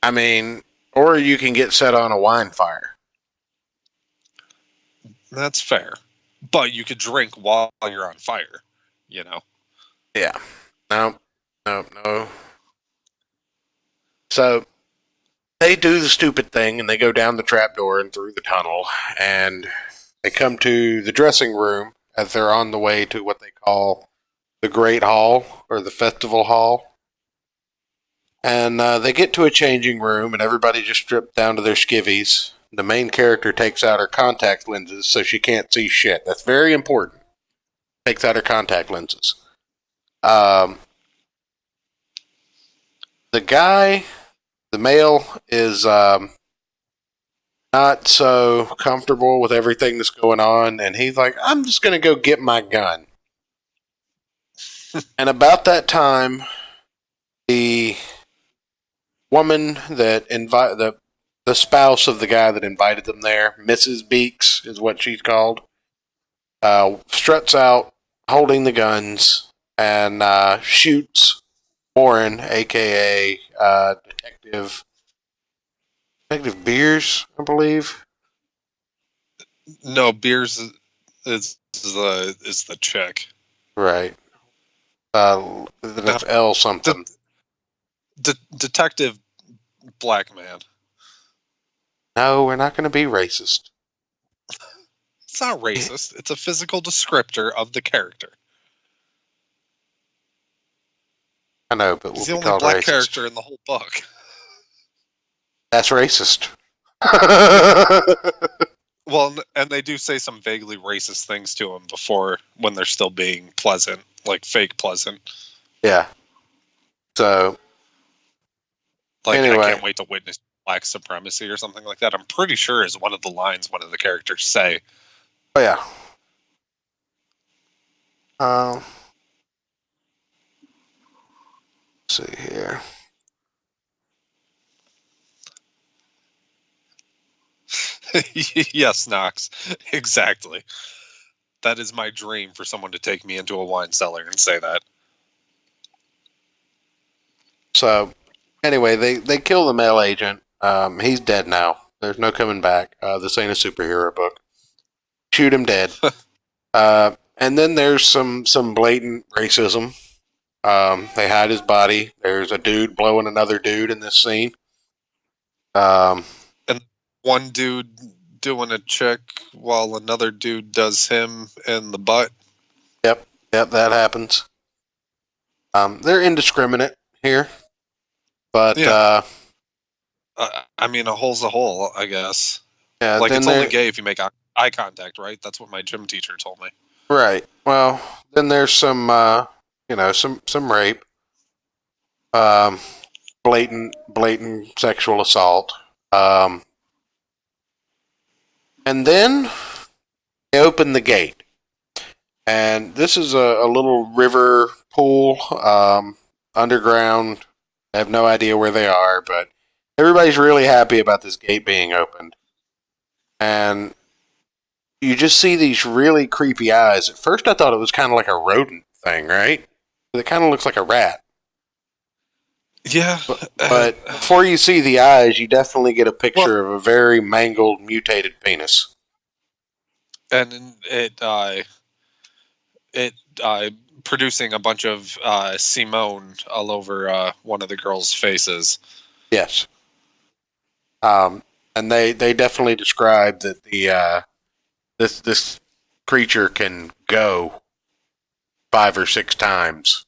I mean, or you can get set on a wine fire. That's fair, but you could drink while you're on fire. You know. Yeah. No. So they do the stupid thing, and they go down the trapdoor and through the tunnel, and they come to the dressing room as they're on the way to what they call the Great Hall, or the Festival Hall. And they get to a changing room, and everybody just stripped down to their skivvies. The main character takes out her contact lenses so she can't see shit. That's very important. Takes out her contact lenses. The guy, the male, is not so comfortable with everything that's going on, and he's like, I'm just going to go get my gun. And about that time, the woman that the spouse of the guy that invited them there, Mrs. Beeks is what she's called, struts out holding the guns and shoots Warren, aka Detective Beers, I believe. No, Beers is the chick. Right. That's L something. Detective Black Man. No, we're not going to be racist. It's not racist. It's a physical descriptor of the character. I know, but He's we'll the be only called black racist. character in the whole book. That's racist. Well, and they do say some vaguely racist things to him before, when they're still being pleasant, like fake pleasant. Yeah. So, like, anyway. I can't wait to witness black supremacy or something like that. I'm pretty sure is one of the lines one of the characters say. Oh yeah. Let's see here. Yes, Knox. Exactly. That is my dream, for someone to take me into a wine cellar and say that. So, anyway, they kill the male agent. He's dead now. There's no coming back. This ain't a superhero book. Shoot him dead. And then there's some blatant racism. They hide his body. There's a dude blowing another dude in this scene. And one dude doing a chick while another dude does him in the butt. Yep, that happens. They're indiscriminate here, but yeah. I mean, a hole's a hole, I guess. Yeah, like, it's only gay if you make eye contact, right? That's what my gym teacher told me. Right. Well, then there's some, some rape, blatant sexual assault, and then they open the gate, and this is a little river pool, underground. I have no idea where they are, but everybody's really happy about this gate being opened, and you just see these really creepy eyes. At first, I thought it was kind of like a rodent thing, right? It kind of looks like a rat. Yeah. But before you see the eyes, you definitely get a picture of a very mangled, mutated penis. And it producing a bunch of Simone all over one of the girls' faces. Yes. And they definitely describe that the this creature can go 5 or 6 times,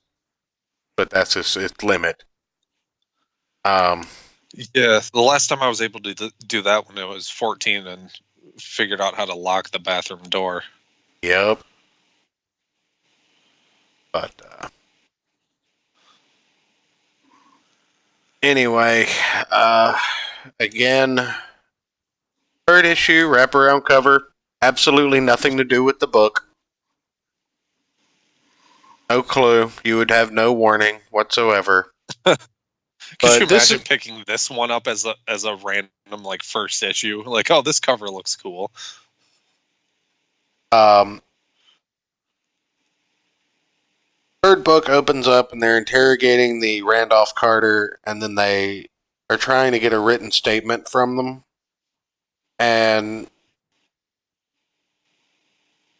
but that's its limit. Yeah, the last time I was able to do that when I was 14 and figured out how to lock the bathroom door. Yep. But anyway, again, third issue, wraparound cover, absolutely nothing to do with the book. No clue. You would have no warning whatsoever. Could you imagine picking this one up as a random, like, first issue? Like, oh, this cover looks cool. Third book opens up and they're interrogating the Randolph Carter, and then they are trying to get a written statement from them. And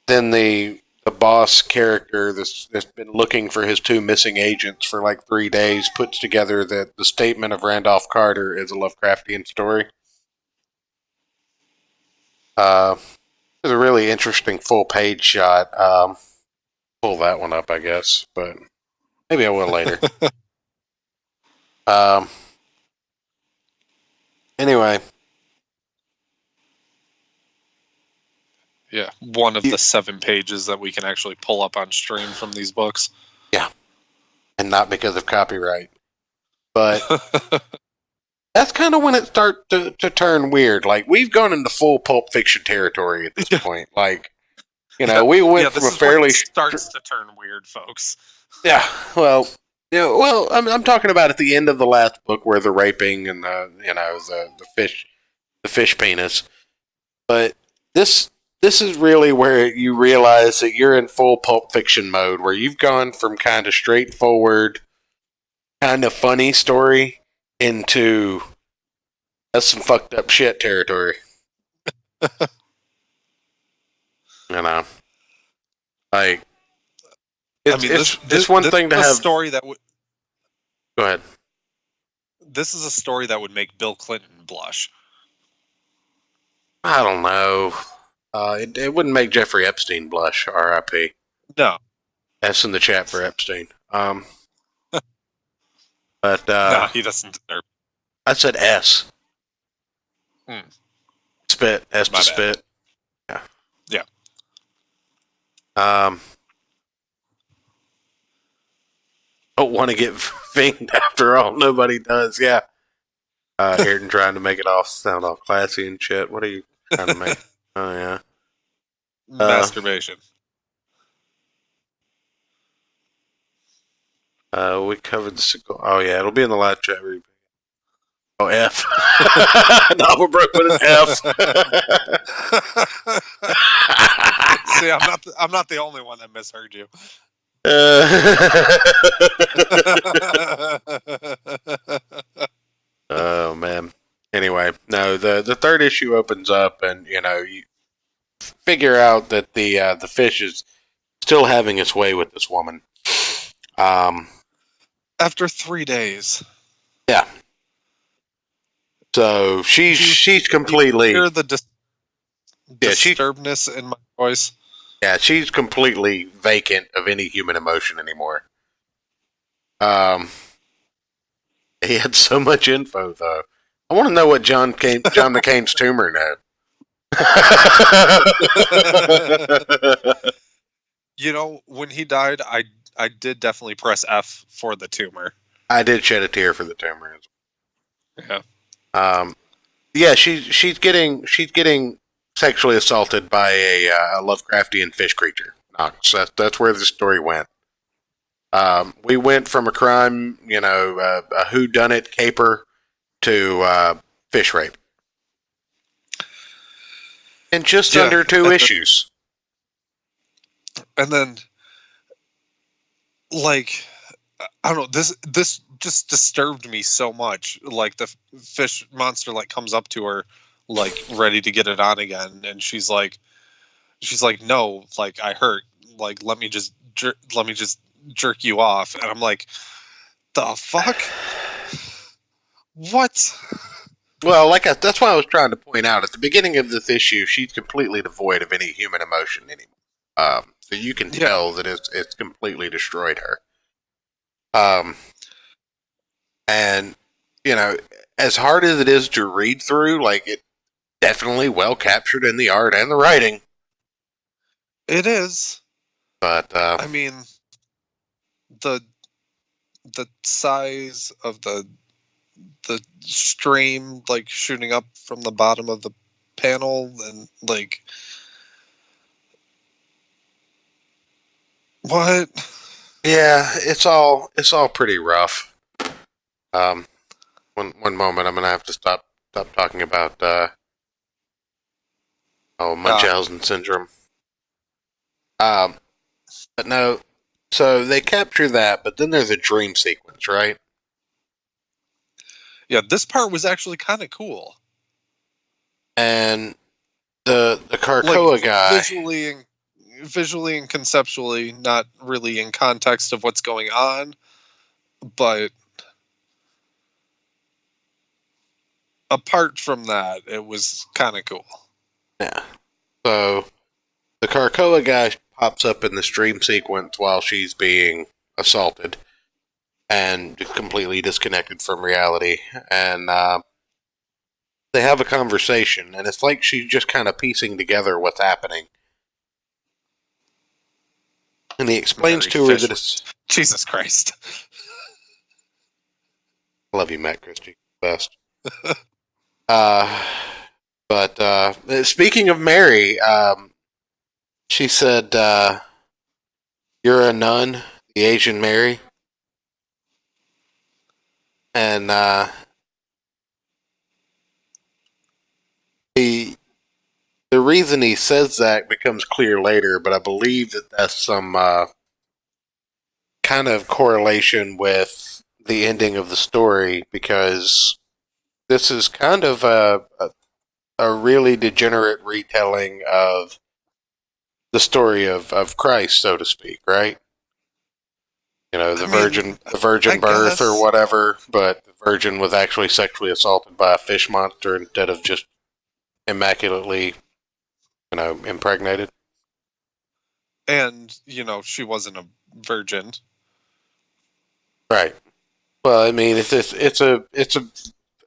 then the boss character that's been looking for his 2 missing agents for like 3 days puts together that the statement of Randolph Carter is a Lovecraftian story. It's a really interesting full page shot. Pull that one up, I guess, but maybe I will later. Anyway. Yeah, one of the 7 pages that we can actually pull up on stream from these books. Yeah. and not because of copyright. But that's kind of when it starts to turn weird. Like, we've gone into full Pulp Fiction territory at this point. Like, we went from a fairly... It starts to turn weird, folks. Yeah, well, I'm talking about at the end of the last book where the raping and the fish penis. But this is really where you realize that you're in full Pulp Fiction mode, where you've gone from kind of straightforward, kind of funny story into that's some fucked up shit territory. Like, it's one thing to have a story that would. Go ahead. This is a story that would make Bill Clinton blush. I don't know. It wouldn't make Jeffrey Epstein blush. R.I.P. No. S in the chat for Epstein. But no, he doesn't deserve. I said S. Spit. S to spit. Yeah. Yeah. Don't want to get fiend after all. Nobody does. Yeah. Ayrton trying to make it sound all classy and shit. What are you trying to make? Oh yeah. Masturbation. We covered the... Oh yeah, it'll be in the live chat. Oh, F. No, we're broke with an F. See, I'm not the only one that misheard you. Oh man. Anyway, no. The third issue opens up, and you figure out that the fish is still having its way with this woman. After 3 days. Yeah. So she's completely. You hear the disturbedness in my voice. Yeah, she's completely vacant of any human emotion anymore. He had so much info though. I want to know what John McCain's tumor know. When he died, I did definitely press F for the tumor. I did shed a tear for the tumor. Yeah. Yeah, she's getting sexually assaulted by a Lovecraftian fish creature. That's where the story went. We went from a crime, a whodunit caper to fish rape, in just under 2 issues. And then, like, I don't know, this just disturbed me so much. Like, the fish monster comes up to her, ready to get it on again, and she's like, no, I hurt, let me just jerk you off. And I'm like, the fuck? What? Well, that's why I was trying to point out at the beginning of this issue, she's completely devoid of any human emotion anymore. So you can tell that it's completely destroyed her. And as hard as it is to read through, it definitely well captured in the art and the writing. It is. But I mean, the size of the stream shooting up from the bottom of the panel, and what? Yeah, it's all pretty rough. One moment, I'm gonna have to stop talking about Munchausen syndrome. But no, so they capture that, but then there's a dream sequence, right? Yeah, this part was actually kind of cool. And the Krakoa guy, visually and conceptually, not really in context of what's going on, but apart from that, it was kind of cool. Yeah. So the Krakoa guy pops up in the dream sequence while she's being assaulted and completely disconnected from reality, and they have a conversation, and it's like she's just kind of piecing together what's happening. And he explains to her that it's... Jesus Christ. I love you, Matt Christie. Best. But speaking of Mary, she said, "You're a nun, the Asian Mary," and the reason he says that becomes clear later. But I believe that that's some kind of correlation with the ending of the story, because this is kind of a really degenerate retelling of the story of Christ, so to speak, right? You know, the virgin birth or whatever, but the virgin was actually sexually assaulted by a fish monster instead of just immaculately, impregnated. And, she wasn't a virgin. Right. Well, I mean, it's an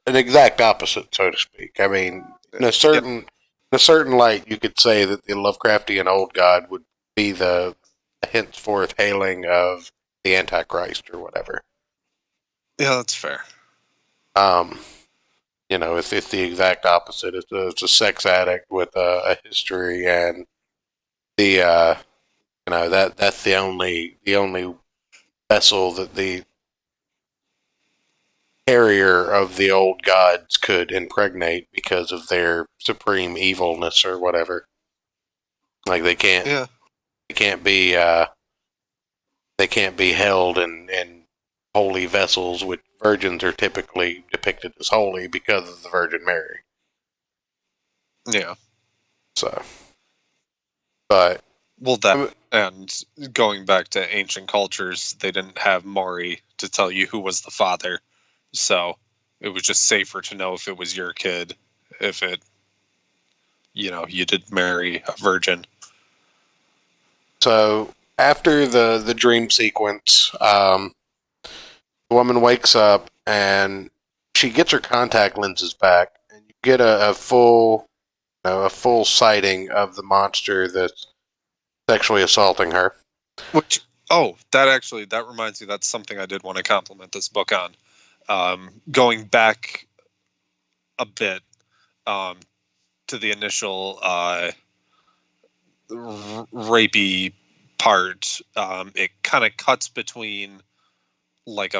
exact opposite, so to speak. I mean, in a certain light, you could say that the Lovecraftian old god would be the henceforth hailing of the Antichrist or whatever. Yeah, that's fair. It's the exact opposite. It's a sex addict with a history, and the that's the only vessel that the carrier of the old gods could impregnate because of their supreme evilness or whatever. Like they can't be held in holy vessels, which virgins are typically depicted as holy because of the Virgin Mary. Yeah. So, but and going back to ancient cultures, they didn't have Maury to tell you who was the father, so it was just safer to know if it was your kid, if it, you did marry a virgin. So after the dream sequence, the woman wakes up and she gets her contact lenses back, and you get a full sighting of the monster that's sexually assaulting her. Which, that reminds me, that's something I did want to compliment this book on. Going back a bit to the initial rapey part, it kind of cuts between like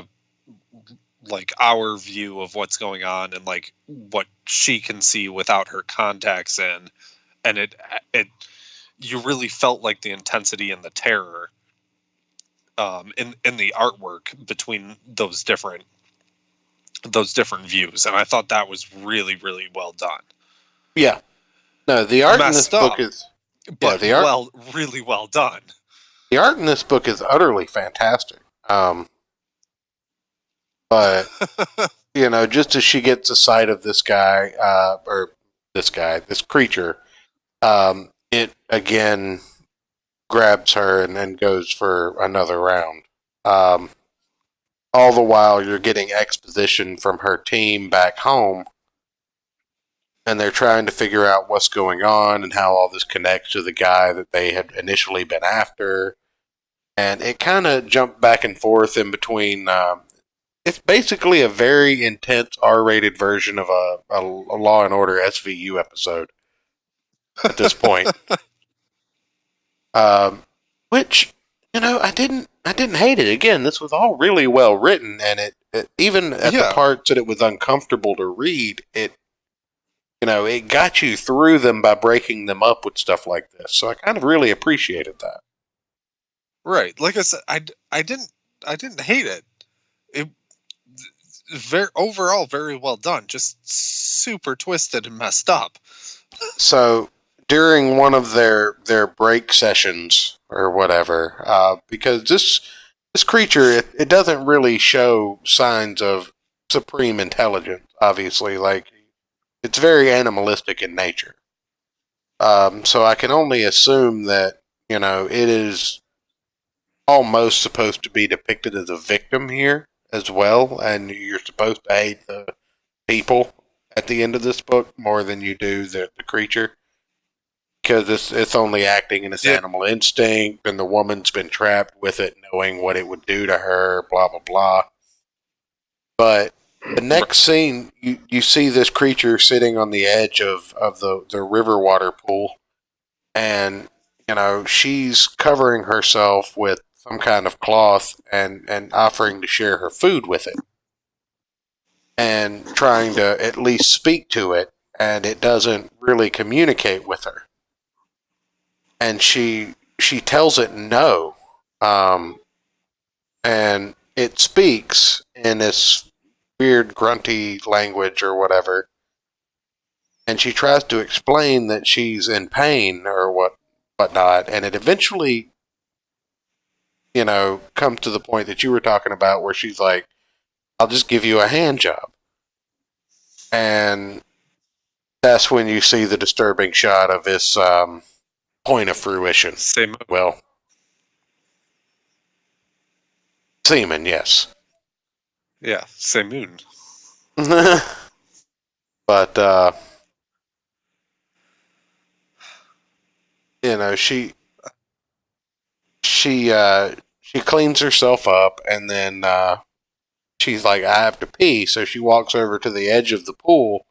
our view of what's going on and like what she can see without her contacts in, and it you really felt like the intensity and the terror in the artwork between those different views, and I thought that was really, really well done. Yeah, no, the art in this book is, really well done. The art in this book is utterly fantastic. But just as she gets a sight of this guy, this creature, it again grabs her and then goes for another round. All the while, you're getting exposition from her team back home, and they're trying to figure out what's going on and how all this connects to the guy that they had initially been after. And it kind of jumped back and forth in between. It's basically a very intense R-rated version of a Law and Order SVU episode at this point. Which, I didn't hate it. Again, this was all really well written, and it even at the parts that it was uncomfortable to read, it got you through them by breaking them up with stuff like this. So I kind of really appreciated that. Right, like I said, I didn't hate it. It overall very well done. Just super twisted and messed up. So during one of their break sessions or whatever, because this creature it doesn't really show signs of supreme intelligence. Obviously, like it's very animalistic in nature. So I can only assume that it is almost supposed to be depicted as a victim here as well, and you're supposed to hate the people at the end of this book more than you do the creature, because it's only acting in its animal instinct, and the woman's been trapped with it knowing what it would do to her, blah blah blah. But The next scene, you see this creature sitting on the edge of the river water pool, and she's covering herself with some kind of cloth and offering to share her food with it, and trying to at least speak to it, and it doesn't really communicate with her. And she tells it no, and it speaks in this weird grunty language or whatever. And she tries to explain that she's in pain or whatnot, and it eventually, comes to the point that you were talking about, where she's like, "I'll just give you a hand job," and that's when you see the disturbing shot of this point of fruition. Same. Well, semen, yes. Yeah, same moon. But she cleans herself up, and then she's like, "I have to pee," so she walks over to the edge of the pool,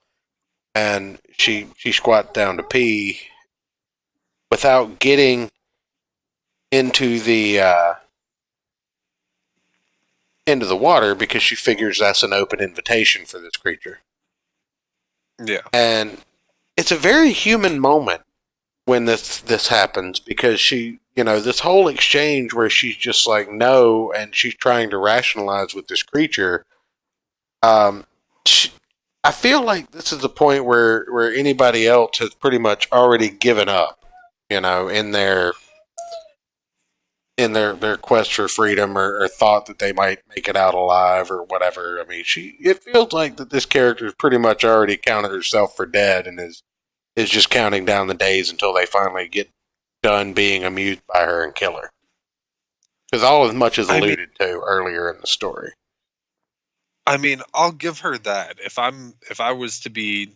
and she squats down to pee without getting into the water, because she figures that's an open invitation for this creature. Yeah. And it's a very human moment when this happens, because she, this whole exchange where she's just like, no, and she's trying to rationalize with this creature. I feel like this is the point where anybody else has pretty much already given up, in their quest for freedom, or thought that they might make it out alive or whatever. I mean, it feels like that this character has pretty much already counted herself for dead, and is just counting down the days until they finally get done being amused by her and kill her. Because all as much as alluded to earlier in the story. I mean, I'll give her that. If I was to be,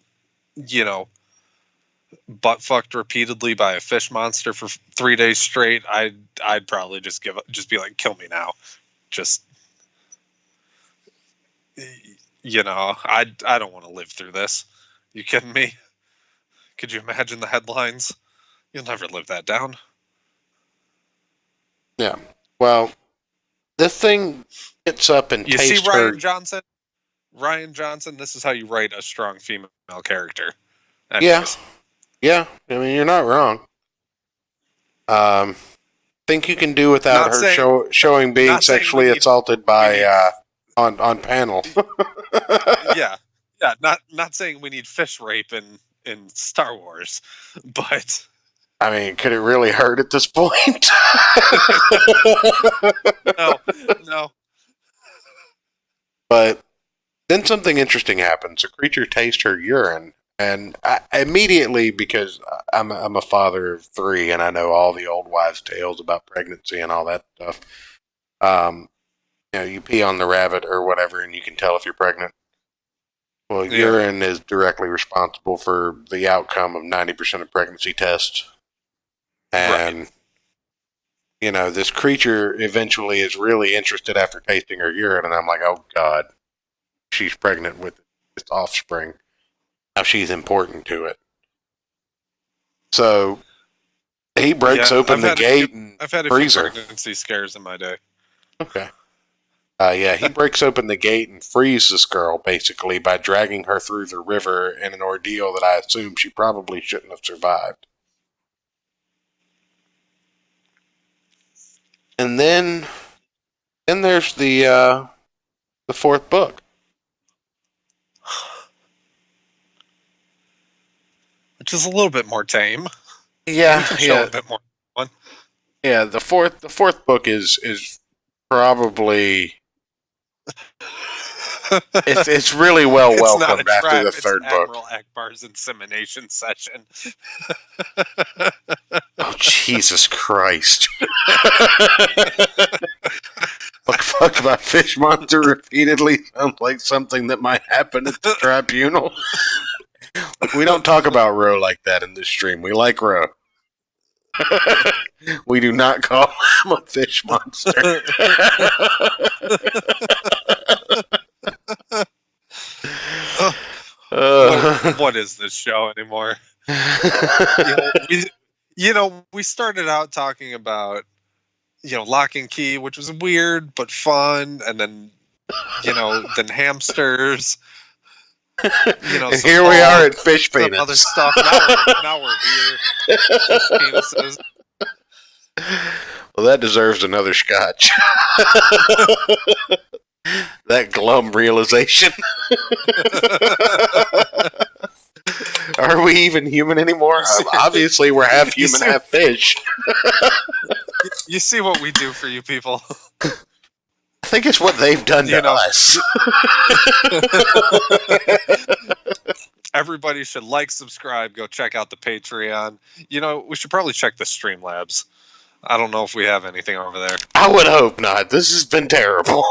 butt fucked repeatedly by a fish monster for 3 days straight, I'd probably just be like, kill me now. Just, I don't want to live through this. You kidding me? Could you imagine the headlines? You'll never live that down. Yeah. Well, this thing gets up and tastes her. You see Ryan Johnson? Ryan Johnson, this is how you write a strong female character. Anyways. Yeah. I mean, you're not wrong. Think you can do without her showing being sexually assaulted by on panel. Yeah. Not saying we need fish rape in Star Wars, but I mean, could it really hurt at this point? No. But then something interesting happens. The creature tastes her urine, and I immediately, because I'm a father of 3, and I know all the old wives' tales about pregnancy and all that stuff. You pee on the rabbit or whatever, and you can tell if you're pregnant. Well, urine is directly responsible for the outcome of 90% of pregnancy tests. And, this creature eventually is really interested after tasting her urine, and I'm like, oh, God, she's pregnant with its offspring. Now she's important to it. So he breaks open the gate and I've had a frees few her. pregnancy scares in my day. Okay. He breaks open the gate and frees this girl, basically, by dragging her through the river in an ordeal that I assume she probably shouldn't have survived. And then there's the 4th book. Which is a little bit more tame. Yeah. A bit more fun. Yeah, the fourth book is probably it's really welcomed after the 3rd book. Admiral Akbar's insemination session. Oh, Jesus Christ. Fuck about fish monster repeatedly sounds like something that might happen at the tribunal. Look, we don't talk about Ro like that in this stream. We like Ro. We do not call him a fish monster. What is this show anymore? We started out talking about, Lock and Key, which was weird but fun, and then, then hamsters. And here we are at fish penis. Other stuff. Now we're here. Fish penises. Well, that deserves another scotch. That glum realization. Are we even human anymore? Obviously, we're half human, half fish. You see what we do for you people. I think it's what they've done to us. Everybody should subscribe, go check out the Patreon. We should probably check the Streamlabs. I don't know if we have anything over there. I would hope not. This has been terrible.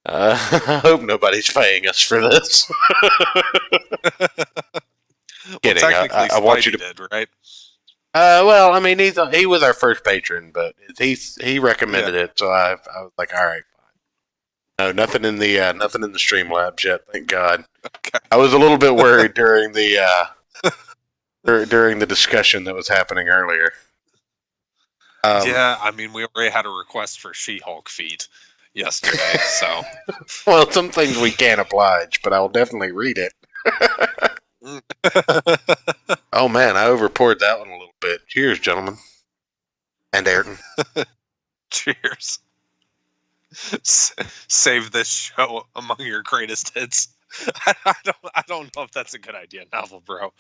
I hope nobody's paying us for this. Kidding. Technically, I want you to did, right? Well, I mean, he was our first patron, but he recommended it, so I was like, all right, fine. No, nothing in the Streamlabs yet, thank God. Okay. I was a little bit worried during the during the discussion that was happening earlier. Yeah, I mean, we already had a request for She-Hulk feet yesterday, so. Well, some things we can't oblige, but I'll definitely read it. Oh man, I overpoured that one a little bit. Cheers, gentlemen. And Ayrton. Cheers. Save this show among your greatest hits. I don't know if that's a good idea, novel, bro.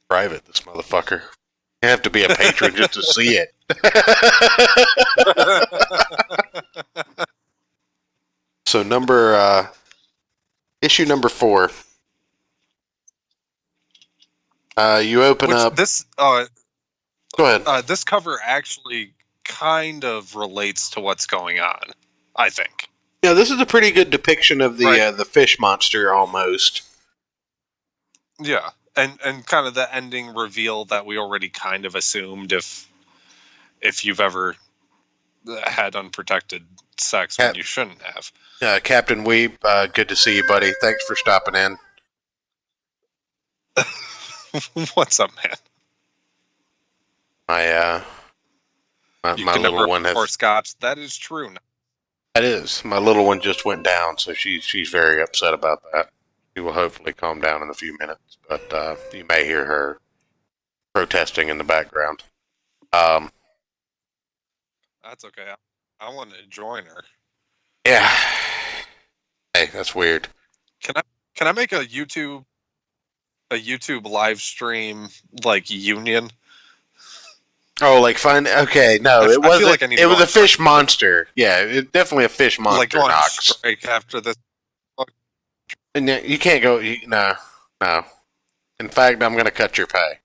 Private, this motherfucker. You have to be a patron just to see it. So issue number 4. You open up this. Go ahead. This cover actually kind of relates to what's going on, I think. Yeah, this is a pretty good depiction of the fish monster almost. Yeah, and kind of the ending reveal that we already kind of assumed if you've ever had unprotected sex when you shouldn't have. Captain Weep, good to see you, buddy. Thanks for stopping in. What's up, man? My little one has scotch. That is true. That is. My little one just went down, so she's very upset about that. She will hopefully calm down in a few minutes, but you may hear her protesting in the background. That's okay. I want to join her. Yeah. Hey, that's weird. Can I make a YouTube live stream union? Oh, okay, no, it wasn't. Like it was a fish monster. Yeah, it's definitely a fish monster. Like strike after this. And you can't go. No. In fact, I'm going to cut your pay.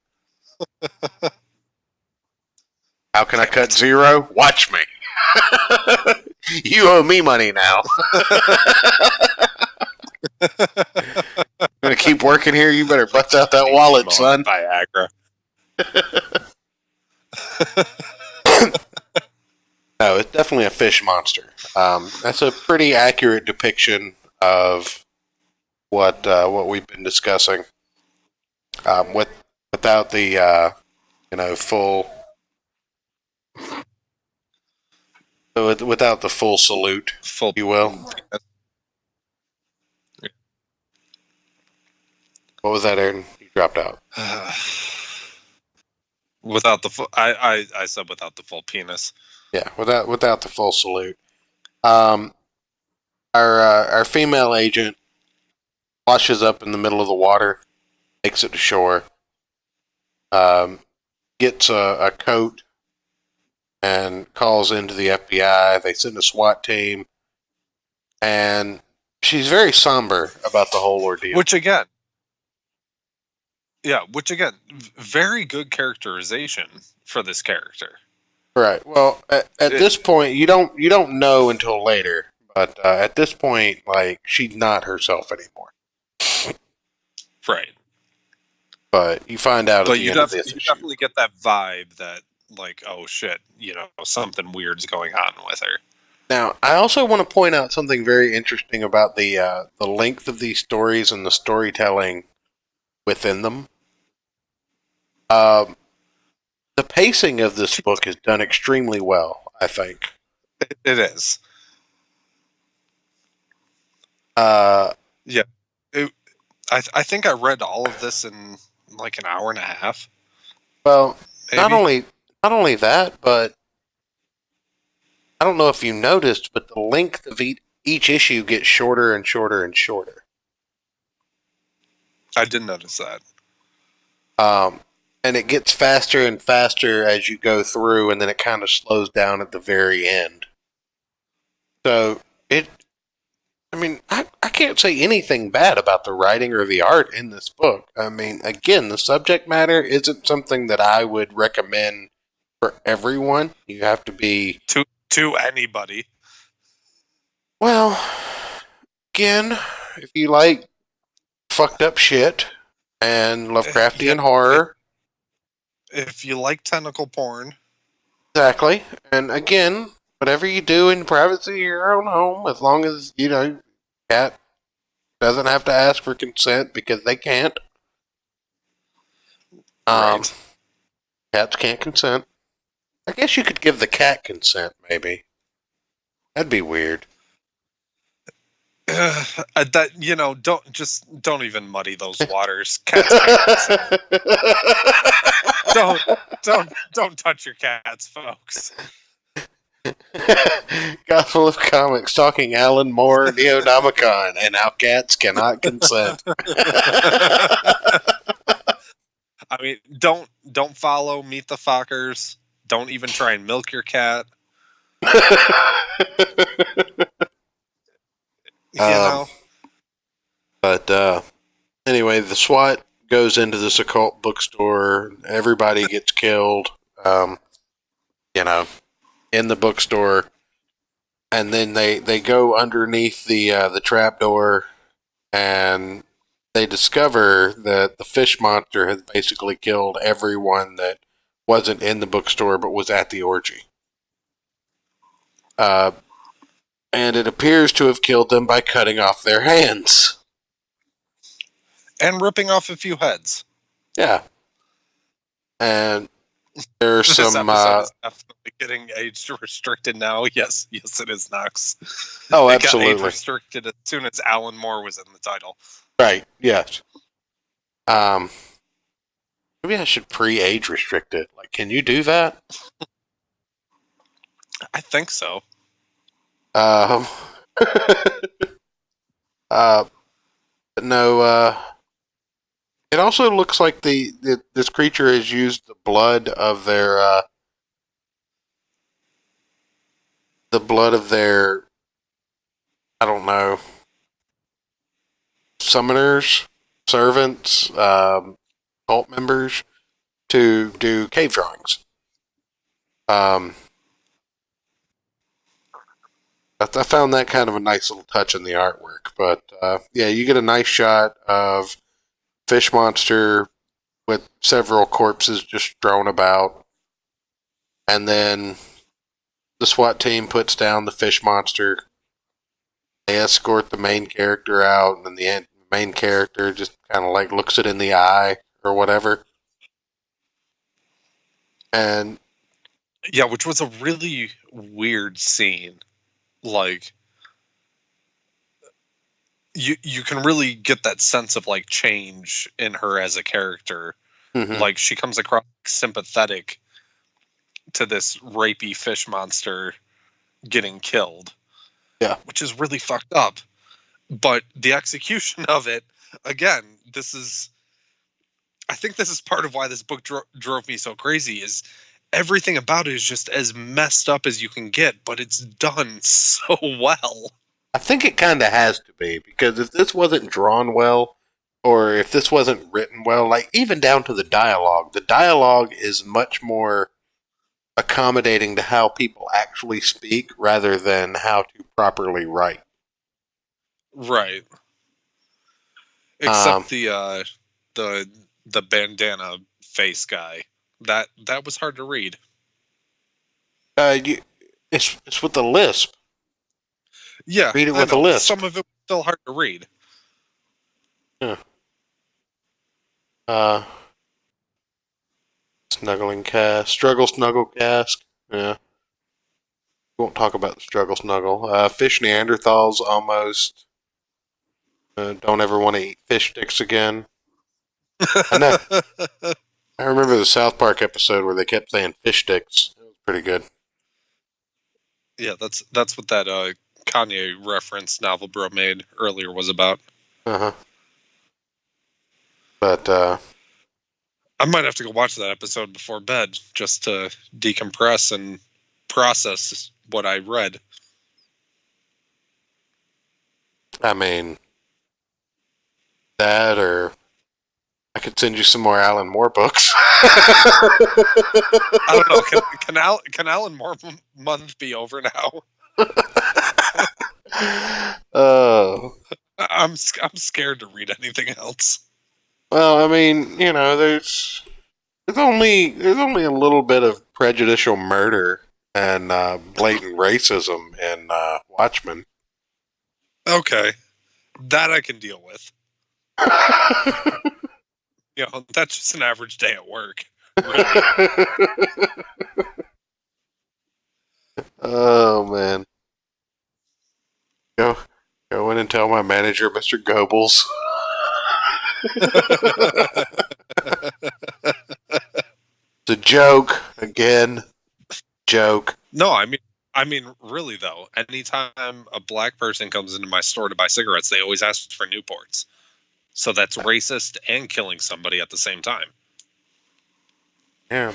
How can I cut 0? Watch me. You owe me money now. I'm going to keep working here. You better bust out that wallet, son. Viagra. No, it's definitely a fish monster. That's a pretty accurate depiction of what we've been discussing. Without the full. Without the full salute, if you will. What was that, Aaron? You dropped out. Without the full, I said without the full penis. Yeah, without the full salute. Our female agent washes up in the middle of the water, makes it to shore, gets a coat, and calls into the FBI. They send a SWAT team, and she's very somber about the whole ordeal. Which again, very good characterization for this character. Right. Well, at this point, you don't know until later, but at this point, she's not herself anymore. Right. But you find out at the end of this issue. You definitely get that vibe that, oh shit, something weird's going on with her. Now, I also want to point out something very interesting about the length of these stories and the storytelling within them. The pacing of this book is done extremely well, I think. It is. Yeah. I think I read all of this in like an hour and a half. Well, maybe. not only that, but I don't know if you noticed, but the length of each issue gets shorter and shorter and shorter. I did notice that. And it gets faster and faster as you go through, and then it kind of slows down at the very end. So I can't say anything bad about the writing or the art in this book. I mean, again, the subject matter isn't something that I would recommend for everyone. You have to be to anybody. Well, again, if you like fucked up shit and Lovecraftian horror. If you like tentacle porn. Exactly. And again, whatever you do in privacy of your own home, as long as, cat doesn't have to ask for consent because they can't. Right. Cats can't consent. I guess you could give the cat consent, maybe. That'd be weird. Don't even muddy those waters. Cats can't consent. Don't touch your cats, folks. Gospel of Comics talking Alan Moore, Neonomicon, and how cats cannot consent. I mean, don't follow Meet the Fockers. Don't even try and milk your cat. But anyway, the SWAT goes into this occult bookstore. Everybody gets killed, in the bookstore. And then they go underneath the trapdoor, and they discover that the fish monster has basically killed everyone that wasn't in the bookstore but was at the orgy. And it appears to have killed them by cutting off their hands. And ripping off a few heads. Yeah. And there's some... This episode is definitely getting age restricted now. Yes, it is, Knox. Oh, absolutely. It got age restricted as soon as Alan Moore was in the title. Right, yes. Maybe I should pre-age restrict it. Like, can you do that? I think so. No, it also looks like this creature has used the blood of their I don't know, summoners, servants, cult members to do cave drawings. I found that kind of a nice little touch in the artwork. But yeah, you get a nice shot of fish monster with several corpses just strewn about. And then the SWAT team puts down the fish monster. They escort the main character out, and the main character just kind of like looks it in the eye or whatever. And yeah, which was a really weird scene. Like, you can really get that sense of like change in her as a character. Mm-hmm. Like, she comes across sympathetic to this rapey fish monster getting killed. Yeah, which is really fucked up. But the execution of it, again, I think this is part of why this book drove me so crazy, is everything about it is just as messed up as you can get, but it's done so well. I think it kind of has to be, because if this wasn't drawn well, or if this wasn't written well, like even down to the dialogue is much more accommodating to how people actually speak rather than how to properly write. Right. Except the bandana face guy. That was hard to read. It's with the lisp. Yeah, Read it I with a know. lisp. Some of it was still hard to read. Yeah. Snuggling cast. Struggle snuggle cast. Yeah. We won't talk about the struggle snuggle. Fish Neanderthals almost. Don't ever want to eat fish sticks again. I know. I remember the South Park episode where they kept saying fish sticks. It was pretty good. Yeah, that's what that Kanye reference Novel Bro made earlier was about. Uh-huh. But, I might have to go watch that episode before bed just to decompress and process what I read. I mean, that or I could send you some more Alan Moore books. I don't know. Can Alan Moore month be over now? Oh. I'm scared to read anything else. Well, I mean, there's only a little bit of prejudicial murder and blatant racism in Watchmen. Okay, that I can deal with. That's just an average day at work. Really. Oh man, go in and tell my manager, Mr. Goebbels. It's a joke again. Joke. No, I mean, really though. Anytime a black person comes into my store to buy cigarettes, they always ask for Newports. So that's racist and killing somebody at the same time. Yeah.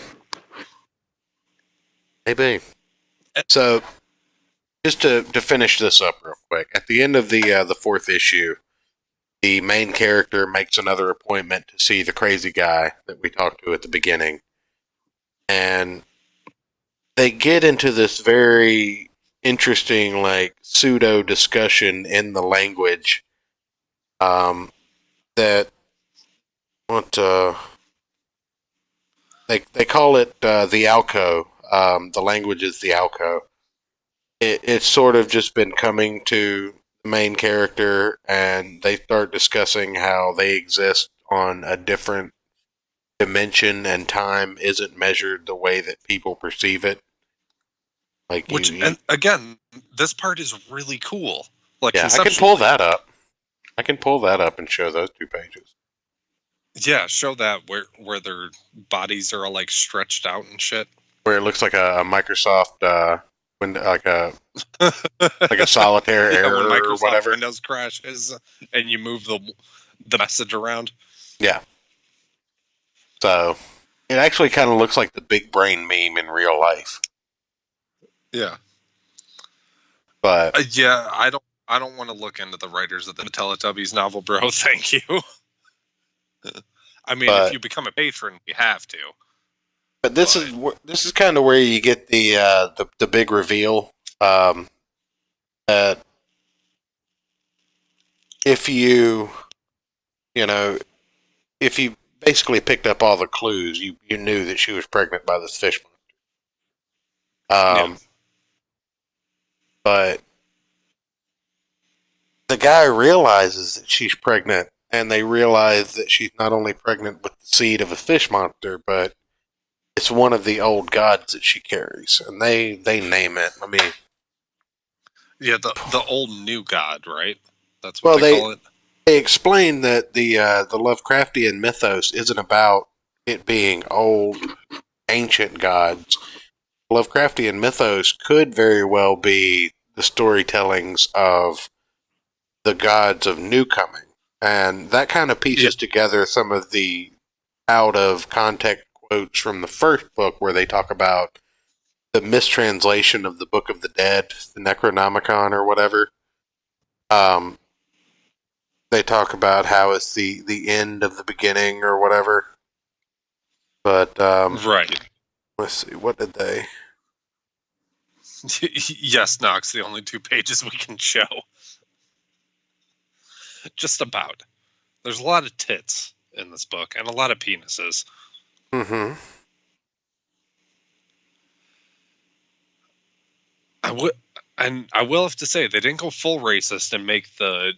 Maybe. So, just to finish this up real quick, at the end of the fourth issue, the main character makes another appointment to see the crazy guy that we talked to at the beginning, and they get into this very interesting, like pseudo discussion in the language. That what they call it the Alco. The language is the Alco. It's sort of just been coming to the main character, and they start discussing how they exist on a different dimension, and time isn't measured the way that people perceive it. Like and again, this part is really cool. Like, yeah, I can pull that up. I can pull that up and show those 2 pages. Yeah, show that where their bodies are all like stretched out and shit. Where it looks like a Microsoft window, like a solitaire Yeah, error when or Microsoft whatever. Windows crashes and you move the message around. Yeah. So it actually kind of looks like the big brain meme in real life. Yeah. But Yeah, I don't want to look into the writers of the Teletubbies novel, bro. Thank you. I mean, if you become a patron, you have to. But this is kind of where you get the big reveal that if you basically picked up all the clues, you knew that she was pregnant by this fish monster. Yeah. But the guy realizes that she's pregnant, and they realize that she's not only pregnant with the seed of a fish monster, but it's one of the old gods that she carries, and they name it. I mean, yeah, the old new god, right? That's what they call it. They explain that the Lovecraftian mythos isn't about it being old, ancient gods. Lovecraftian mythos could very well be the storytellings of the gods of new coming, and that kind of pieces together some of the out of context quotes from the first book where they talk about the mistranslation of the Book of the Dead, the Necronomicon or whatever. They talk about how it's the end of the beginning or whatever. But Right. Let's see, what did they? Yes, Knox. The only 2 pages we can show. Just about. There's a lot of tits in this book and a lot of penises. Mm-hmm. And I will have to say, they didn't go full racist and make the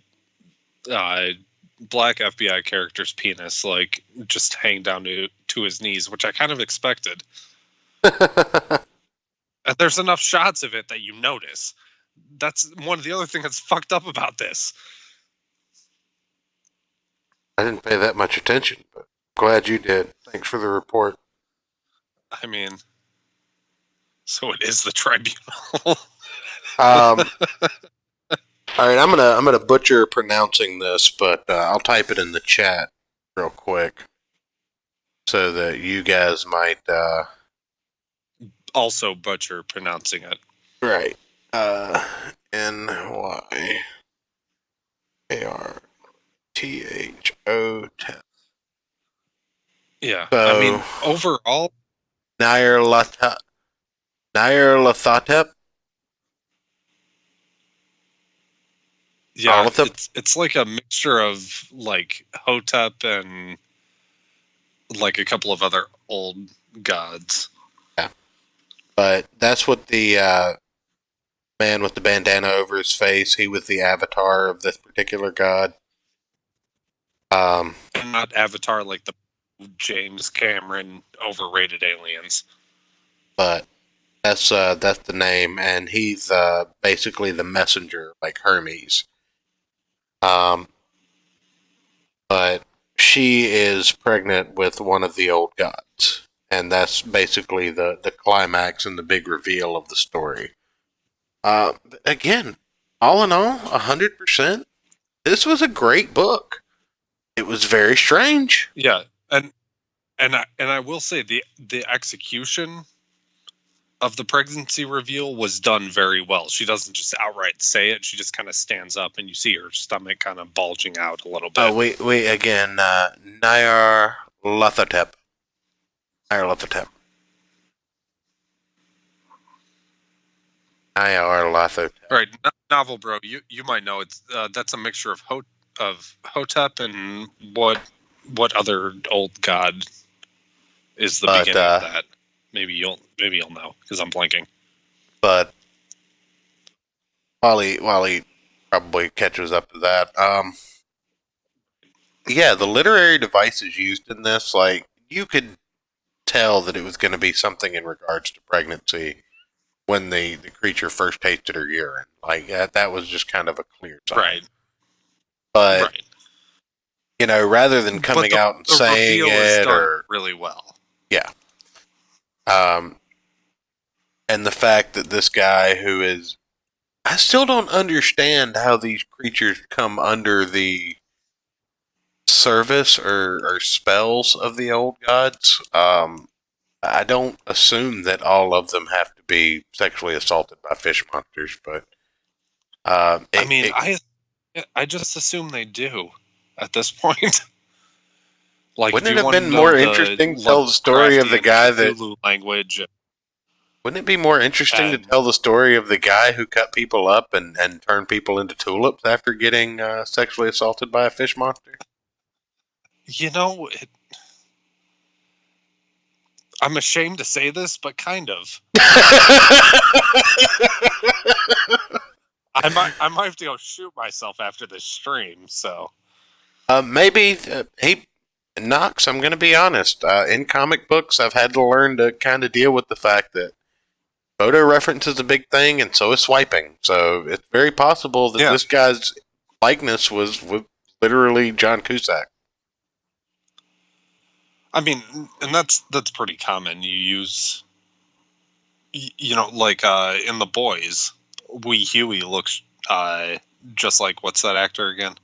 black FBI character's penis like just hang down to his knees, which I kind of expected. And there's enough shots of it that you notice. That's one of the other things that's fucked up about this. I didn't pay that much attention, but glad you did. Thanks for the report. I mean, so it is the tribunal. All right, I'm gonna butcher pronouncing this, but I'll type it in the chat real quick so that you guys might also butcher pronouncing it. Right. Nyarlathotep. Yeah. So, I mean, overall, Nyarlathotep. Yeah, it's like a mixture of like Hotep and like a couple of other old gods. Yeah, but that's what the man with the bandana over his face. He was the avatar of this particular god. And not Avatar like the James Cameron overrated aliens. But that's the name, and he's basically the messenger, like Hermes. But she is pregnant with one of the old gods, and that's basically the climax and the big reveal of the story. Again, all in all, 100%. This was a great book. It was very strange. Yeah, and I will say the execution of the pregnancy reveal was done very well. She doesn't just outright say it. She just kind of stands up and you see her stomach kind of bulging out a little bit. Oh, we again, Nyarlathotep. Nyarlathotep. Nyarlathotep. All right, novel bro, you might know it's that's a mixture of Hotep and what other old god is the beginning of that? Maybe you'll know because I'm blanking. But while he probably catches up to that, yeah, the literary devices used in this, like you could tell that it was going to be something in regards to pregnancy when the creature first tasted her urine. Like that was just kind of a clear sign. Right. But right. You know, rather than coming out and saying it or really well. Yeah. And the fact that this guy who is, I still don't understand how these creatures come under the service or spells of the old gods. I don't assume that all of them have to be sexually assaulted by fish monsters, but I just assume they do at this point. Like, wouldn't it have been more interesting to tell the story of the guy that language? Wouldn't it be more interesting to tell the story of the guy who cut people up and turned people into tulips after getting sexually assaulted by a fish monster? You know, I'm ashamed to say this, but kind of. I might have to go shoot myself after this stream. So maybe Knox. I'm going to be honest. In comic books, I've had to learn to kind of deal with the fact that photo reference is a big thing, and so is swiping. So it's very possible that this guy's likeness was literally John Cusack. I mean, and that's pretty common. You use, you know, like in The Boys, Wee Huey looks just like, what's that actor again?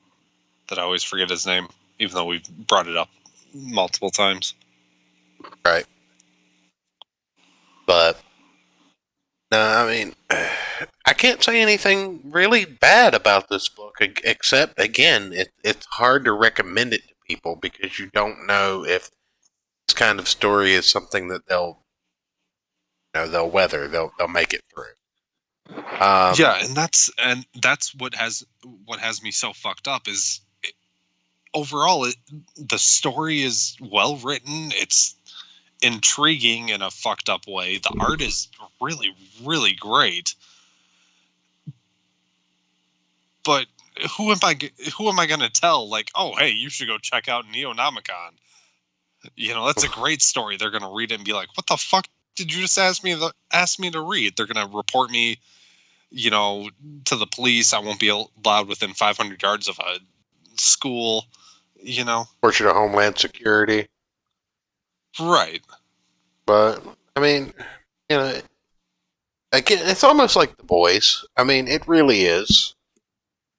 That I always forget his name, even though we've brought it up multiple times. Right. But no, I mean, I can't say anything really bad about this book, except, again, it's hard to recommend it to people because you don't know if this kind of story is something that they'll weather, they'll make it through. Yeah, and that's what has me so fucked up is overall the story is well written. It's intriguing in a fucked up way. The art is really, really great. but who am I going to tell? Like, oh, hey, you should go check out Neonomicon. That's a great story. They're going to read it and be like, what the fuck did you just ask me to read? They're going to report me, to the police. I won't be allowed within 500 yards of a school, Portrait of Homeland Security. Right. But, I mean, again, it's almost like The Boys. I mean, it really is.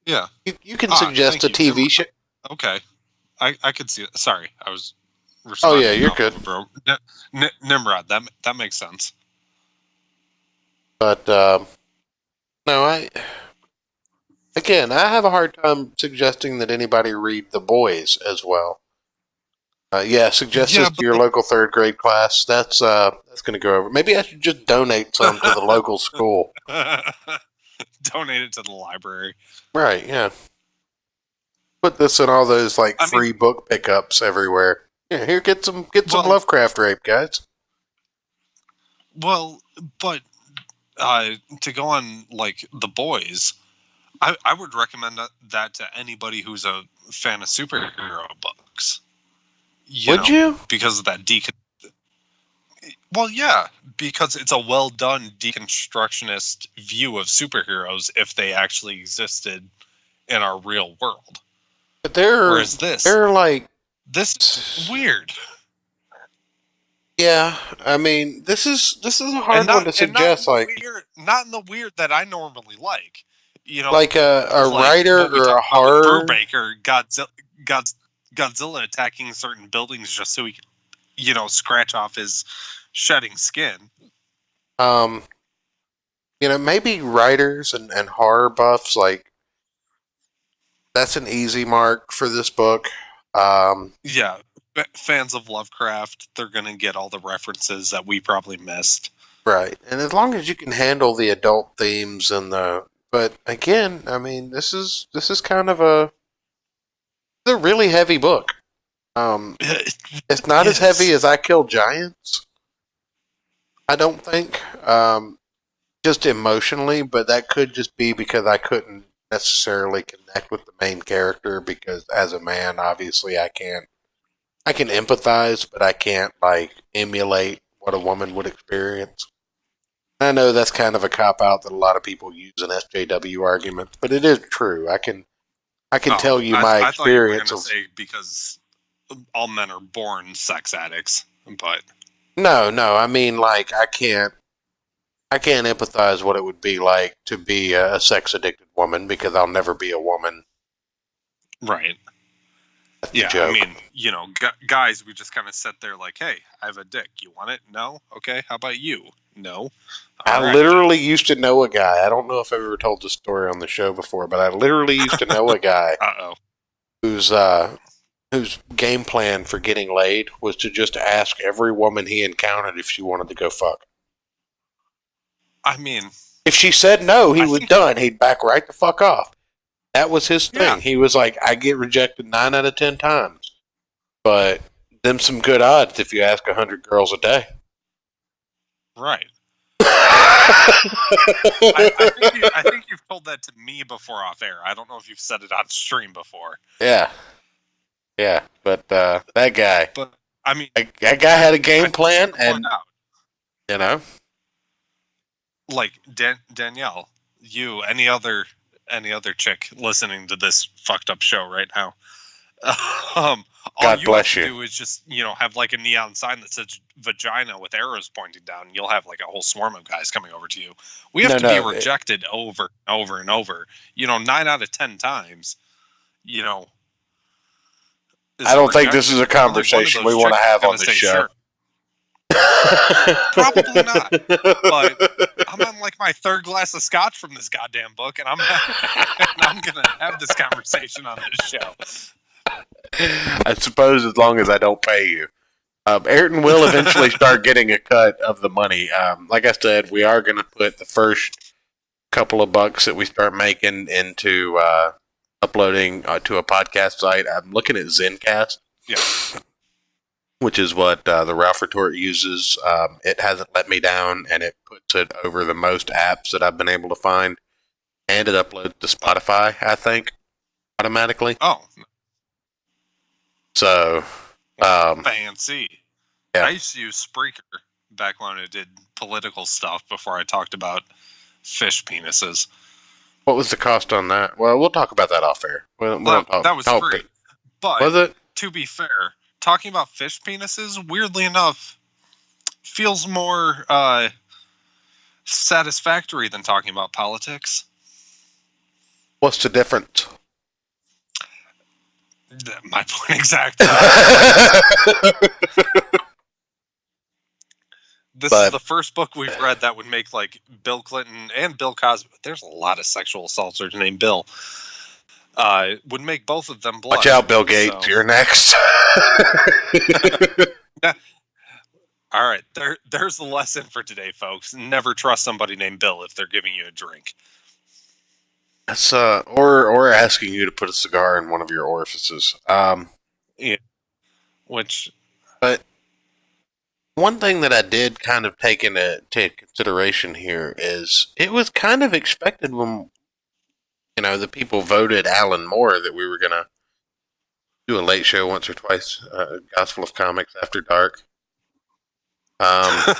Yeah. You can suggest a TV show. Okay. I could see it. Sorry, I was... Oh yeah, you're good, bro. Nimrod, that makes sense. But no, I have a hard time suggesting that anybody read The Boys as well. Suggest this to your local third grade class. That's going to go over. Maybe I should just donate some to the local school. Donate it to the library. Right? Yeah. Put this in all those free book pickups everywhere. Yeah, here, get some Lovecraft rape, guys. Well, but to go on The Boys, I would recommend that to anybody who's a fan of superhero books. Would you? Because of that Well, yeah, because it's a well done deconstructionist view of superheroes if they actually existed in our real world. But whereas this is weird. Yeah, I mean, this is a hard one to suggest. Not in the weird that I normally like. Like a writer or a horror. Brubaker, Godzilla attacking certain buildings just so he can, scratch off his shedding skin. Maybe writers and horror buffs that's an easy mark for this book. Yeah, fans of Lovecraft, they're going to get all the references that we probably missed. Right, and as long as you can handle the adult themes but again, I mean, this is kind of a really heavy book. It's not as heavy as I Kill Giants, I don't think. Just emotionally, but that could just be because I couldn't necessarily connect with the main character, because as a man, obviously I can empathize, but I can't emulate what a woman would experience. I know that's kind of a cop out that a lot of people use in SJW arguments, but it is true. I can tell you my experience. I thought you were going to say because all men are born sex addicts, but no. I mean, I can't empathize what it would be like to be a sex addicted woman, because I'll never be a woman. Right. Yeah, I mean, guys, we just kind of sit there like, hey, I have a dick. You want it? No? Okay, how about you? No. I literally used to know a guy. I don't know if I've ever told this story on the show before, but I literally used to know a guy whose game plan for getting laid was to just ask every woman he encountered if she wanted to go fuck. I mean, if she said no, he was done. He'd back right the fuck off. That was his thing. Yeah. He was like, I get rejected 9 out of 10 times, but them some good odds if you ask 100 girls a day. Right. I think you've told that to me before off air. I don't know if you've said it on stream before. Yeah, but that guy. But I mean, that guy had a game plan, and Danielle, you, any other chick listening to this fucked up show right now, God all you bless have to you. do is just have a neon sign that says vagina with arrows pointing down. You'll have a whole swarm of guys coming over to you. We have to be rejected over and over and over. 9 out of 10 times. I don't think this is a conversation we want to have on this show. Sure. Probably not. But I'm on my third glass of scotch from this goddamn book, and I'm gonna have this conversation on this show. I suppose as long as I don't pay you. Ayrton will eventually start getting a cut of the money. Like I said, we are going to put the first couple of bucks that we start making into uploading to a podcast site. I'm looking at Zencast. Yeah. Which is what the Ralph Retort uses. It hasn't let me down, and it puts it over the most apps that I've been able to find. and it uploads to Spotify, I think, automatically. Oh. So, fancy. Yeah. I used to use Spreaker back when I did political stuff before I talked about fish penises. What was the cost on that? Well, we'll talk about that off air. That was free. But was it? To be fair, talking about fish penises, weirdly enough, feels more satisfactory than talking about politics. What's the difference? My point exactly. This is the first book we've read that would make like Bill Clinton and Bill Cosby. There's a lot of sexual assaulters named Bill. Would make both of them blush. Watch out, Bill Gates. So. You're next. All right. There's the lesson for today, folks. Never trust somebody named Bill if they're giving you a drink. That's or asking you to put a cigar in one of your orifices. Yeah. But one thing that I did kind of take into consideration here is it was kind of expected when, the people voted Alan Moore that we were going to do a late show once or twice, Gospel of Comics After Dark. I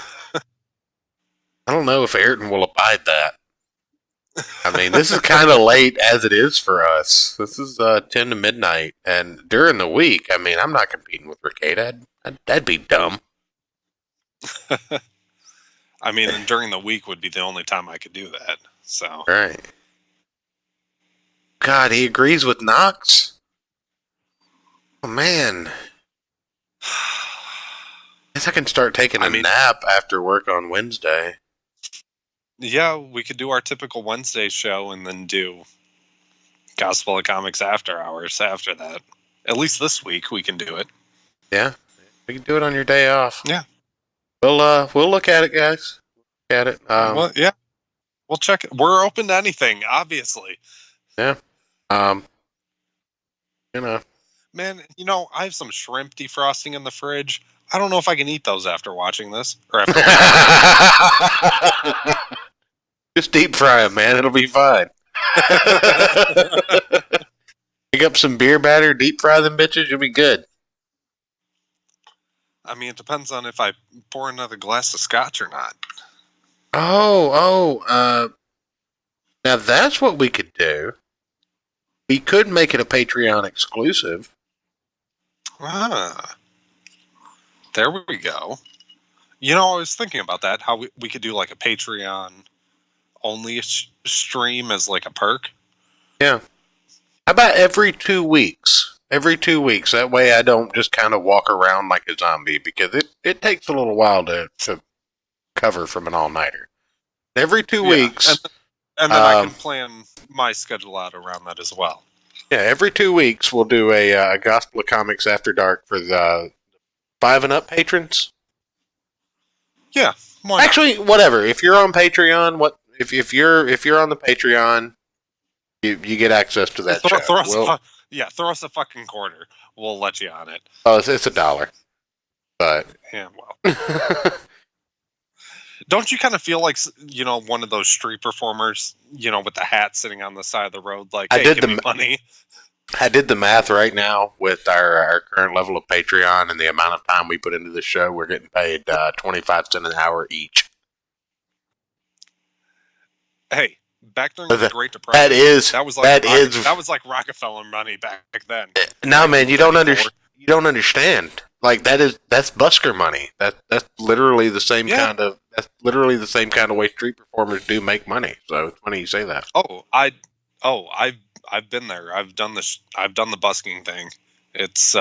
don't know if Ayrton will abide that. I mean, this is kind of late as it is for us. This is 10 to midnight, and during the week, I mean, I'm not competing with Ricada. That'd be dumb. I mean, during the week would be the only time I could do that. So right. God, he agrees with Knox. Oh man, guess I can start taking a nap after work on Wednesday. Yeah, we could do our typical Wednesday show and then do Gospel of Comics After Hours after that. At least this week we can do it. Yeah, we can do it on your day off. Yeah. We'll look at it, guys. Look at it. Well, yeah. We'll check it. We're open to anything, obviously. Yeah. Man, I have some shrimp defrosting in the fridge. I don't know if I can eat those after watching this. Or after Just deep fry them, man. It'll be fine. Pick up some beer batter, deep fry them bitches, you'll be good. I mean, it depends on if I pour another glass of scotch or not. Now that's what we could do. We could make it a Patreon exclusive. There we go. I was thinking about that, how we could do like a Patreon only stream as like a perk. Yeah. How about every 2 weeks? Every 2 weeks. That way I don't just kind of walk around like a zombie, because it takes a little while to cover from an all-nighter. Every 2 weeks. And then I can plan my schedule out around that as well. Yeah, every 2 weeks we'll do a Gospel of Comics After Dark for the 5 and up patrons. Yeah. Actually, whatever. If you're on Patreon, if you're on the Patreon, you get access to that show. Throw us a fucking quarter. We'll let you on it. Oh, it's $1. But yeah, well. Don't you kind of feel like, one of those street performers, with the hat sitting on the side of the road, like, hey, give me money? I did the math right now with our current level of Patreon and the amount of time we put into the show. We're getting paid 25 cents an hour each. Hey, back during the Great Depression, that was like Rockefeller money back then. No, man, you don't understand. Like that's busker money. That's literally the same kind of way street performers do make money. So it's funny you say that. I've been there. I've done the busking thing. It's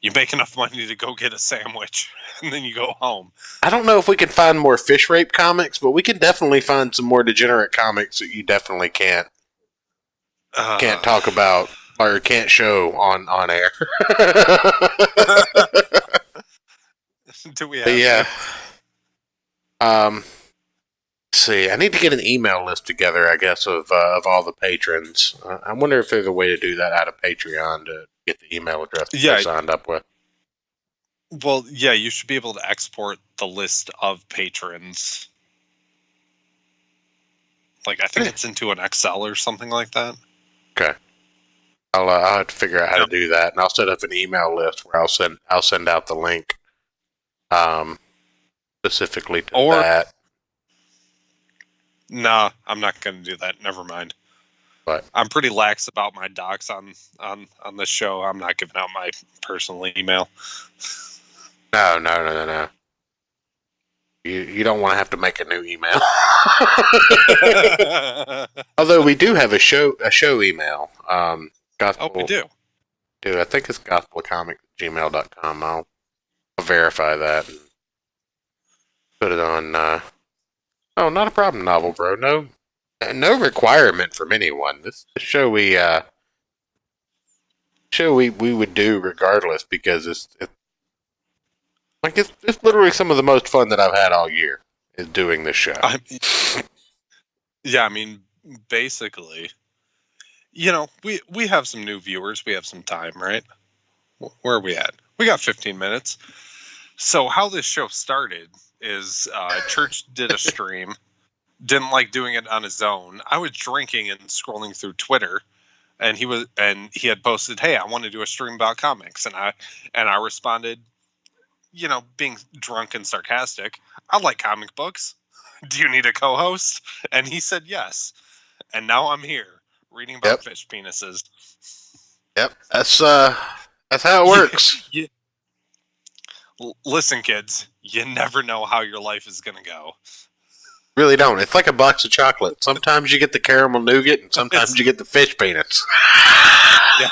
you make enough money to go get a sandwich and then you go home. I don't know if we can find more fish rape comics, but we can definitely find some more degenerate comics that you definitely can't talk about or can't show on air. Do we have to? See, I need to get an email list together, I guess, of all the patrons. I wonder if there's a way to do that out of Patreon to get the email address they're signed up with. Well, yeah, you should be able to export the list of patrons. Like, I think it's into an Excel or something like that. Okay. I'll have to figure out how to do that, and I'll set up an email list where I'll send out the link, specifically to that. Nah, I'm not going to do that. Never mind. But I'm pretty lax about my docs on this show. I'm not giving out my personal email. No. You don't want to have to make a new email. Although we do have a show email. Gospel, we do. I think it's gospelcomic@gmail.com. I'll verify that and put it on. Oh, not a problem, Novel Bro. No requirement from anyone. This show we would do regardless, because it's literally some of the most fun that I've had all year is doing this show. I mean, basically, we have some new viewers. We have some time, right? Where are we at? We got 15 minutes. So how this show started is Church did a stream. Didn't like doing it on his own. I was drinking and scrolling through Twitter, and he had posted, "Hey, I want to do a stream about comics," and I responded, being drunk and sarcastic, "I like comic books. Do you need a co-host?" And he said yes. And now I'm here reading about fish penises. Yep, that's how it works. Listen, kids, you never know how your life is gonna go. Really don't. It's like a box of chocolate. Sometimes you get the caramel nougat, and sometimes you get the fish peanuts. Yeah.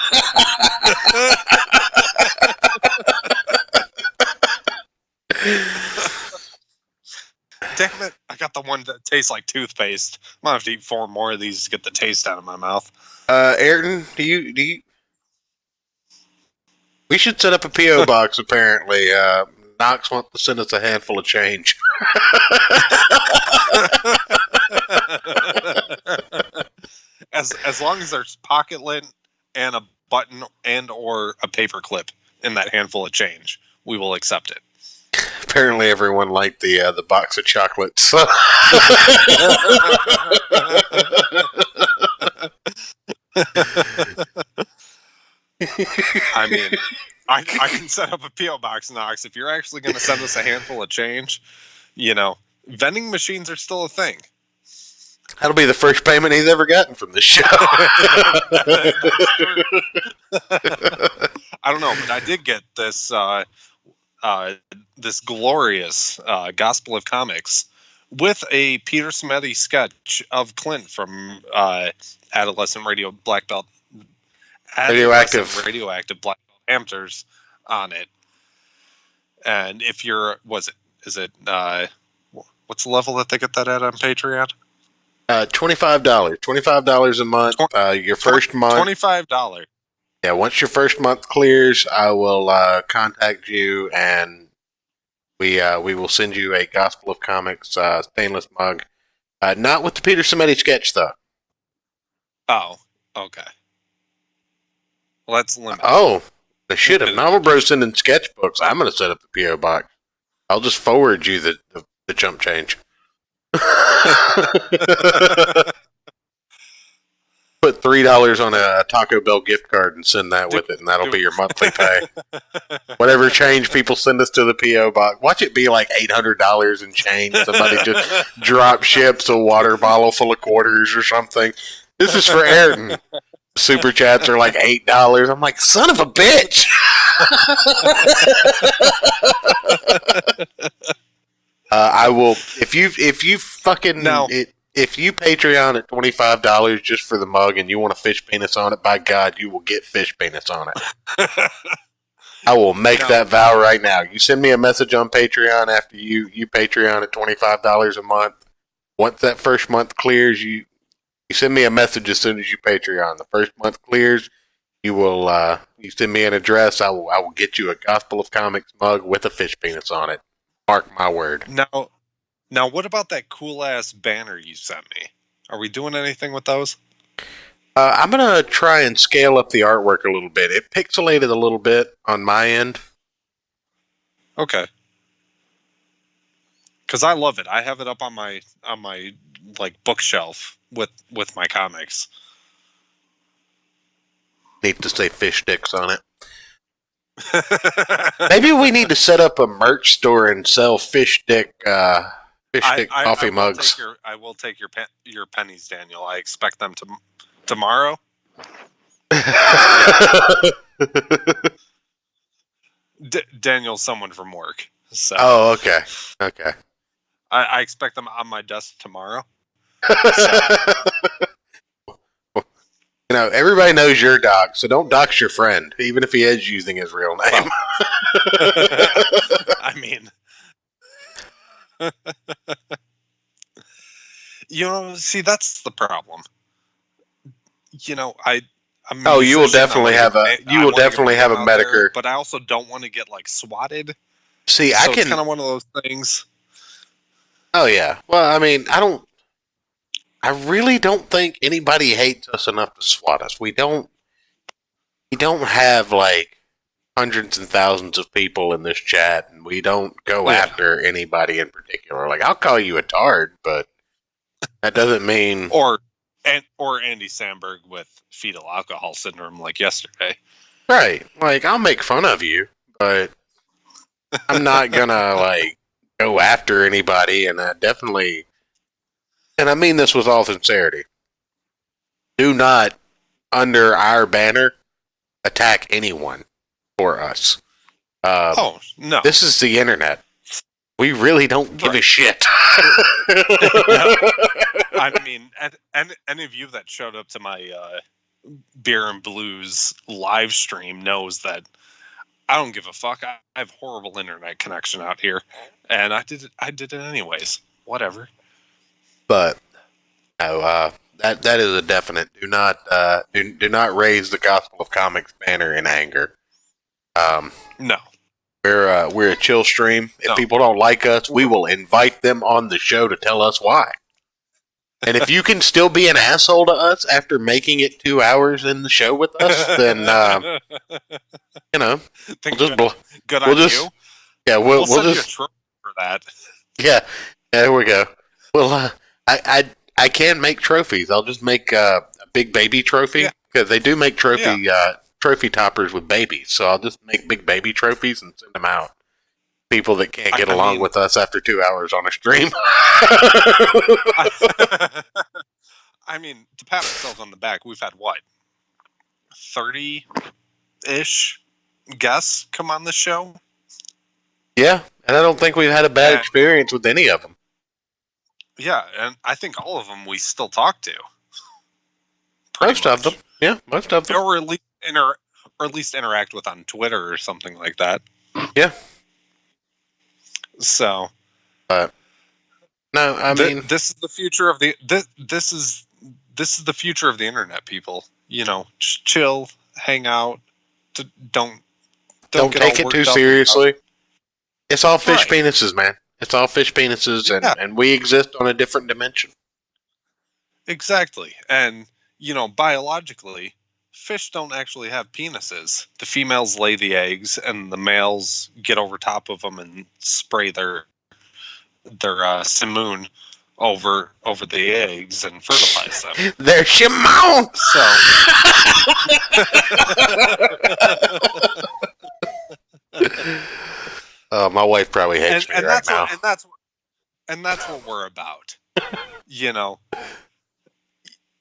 Damn it! I got the one that tastes like toothpaste. I'm gonna have to eat 4 more of these to get the taste out of my mouth. Ayrton, do you? We should set up a PO box. Apparently, Knox wants to send us a handful of change. As long as there's pocket lint and a button and or a paper clip in that handful of change, we will accept it. Apparently, everyone liked the box of chocolates. I mean, I can set up a P.O. box, Knox. If you're actually going to send us a handful of change, vending machines are still a thing. That'll be the first payment he's ever gotten from this show. I don't know, but I did get this this glorious Gospel of Comics with a Peter Smetty sketch of Clint from Adolescent Radio Black Belt. Radioactive Black Belt Hampters on it. And if you're, what's the level that they get that at on Patreon? $25. $25 a month. Your first month. $25. Yeah, once your first month clears, I will contact you, and we will send you a Gospel of Comics stainless mug. Not with the Peter Smetty sketch, though. Oh, okay. Well, that's limited. Oh, they should have. Novel Bro sending sketchbooks. I'm going to set up the P.O. box. I'll just forward you the jump change. Put $3 on a Taco Bell gift card and send that with it, and that'll be your monthly pay. Whatever change people send us to the P.O. box. Watch it be like $800 in change. Somebody just drop ships a water bottle full of quarters or something. This is for Ayrton. Super chats are like $8. I'm like, son of a bitch. I will if you fucking no. If you Patreon at $25 just for the mug and you want a fish penis on it, by God, you will get fish penis on it. I will make that vow right now. You send me a message on Patreon after you Patreon at $25 a month. Once that first month clears, you send me a message as soon as you Patreon. The first month clears, you will you send me an address. I will get you a Gospel of Comics mug with a fish penis on it. Mark my word. Now, what about that cool-ass banner you sent me? Are we doing anything with those? I'm going to try and scale up the artwork a little bit. It pixelated a little bit on my end. Okay. Because I love it. I have it up on my like bookshelf with my comics. Need to say fish sticks on it. Maybe we need to set up a merch store and sell fish stick coffee mugs. I will take your pennies, Daniel. I expect them tomorrow. Daniel's someone from work. So. Oh, okay. Okay. I expect them on my desk tomorrow. You know, everybody knows you're doxxed, so don't dox your friend, even if he is using his real name. I mean, see, that's the problem. You will definitely have a Medicare, but I also don't want to get like swatted. See, so it's kind of one of those things. Oh yeah. Well, I mean, I really don't think anybody hates us enough to swat us. We don't have like hundreds and thousands of people in this chat, and we don't go after anybody in particular. Like, I'll call you a tard, but that doesn't mean or Andy Samberg with fetal alcohol syndrome like yesterday. Right. Like, I'll make fun of you, but I'm not gonna like go after anybody, and definitely. And I mean this with all sincerity. Do not, under our banner, attack anyone for us. No. This is the internet. We really don't give a shit. I mean, any of you that showed up to my Beer and Blues live stream knows that I don't give a fuck. I have horrible internet connection out here, and I did it anyways. Whatever. But no, that is a definite. Do not raise the Gospel of Comics banner in anger. No, we're a chill stream. If people don't like us, we will invite them on the show to tell us why. And if you can still be an asshole to us after making it 2 hours in the show with us, then we'll just yeah, we'll send just you a trophy for that. Yeah, there we go. Well, I can make trophies. I'll just make a big baby trophy because they do make trophy toppers with babies. So I'll just make big baby trophies and send them out. People that can't get along with us after 2 hours on a stream. I mean, to pat ourselves on the back, we've had 30-ish guests come on the show. Yeah, and I don't think we've had a bad experience with any of them. Yeah, and I think all of them we still talk to. Most of them, yeah, most of them, or at least interact with on Twitter or something like that. Yeah. So, no, I mean, this is the future of the this is the future of the internet. People, just chill, hang out. Don't take it too seriously. It's all fish penises, man. It's all fish penises, and we exist on a different dimension. Exactly, and biologically, fish don't actually have penises. The females lay the eggs, and the males get over top of them and spray their simoon over the eggs and fertilize them. They're Shimon! So... my wife probably hates me right now. And that's what we're about.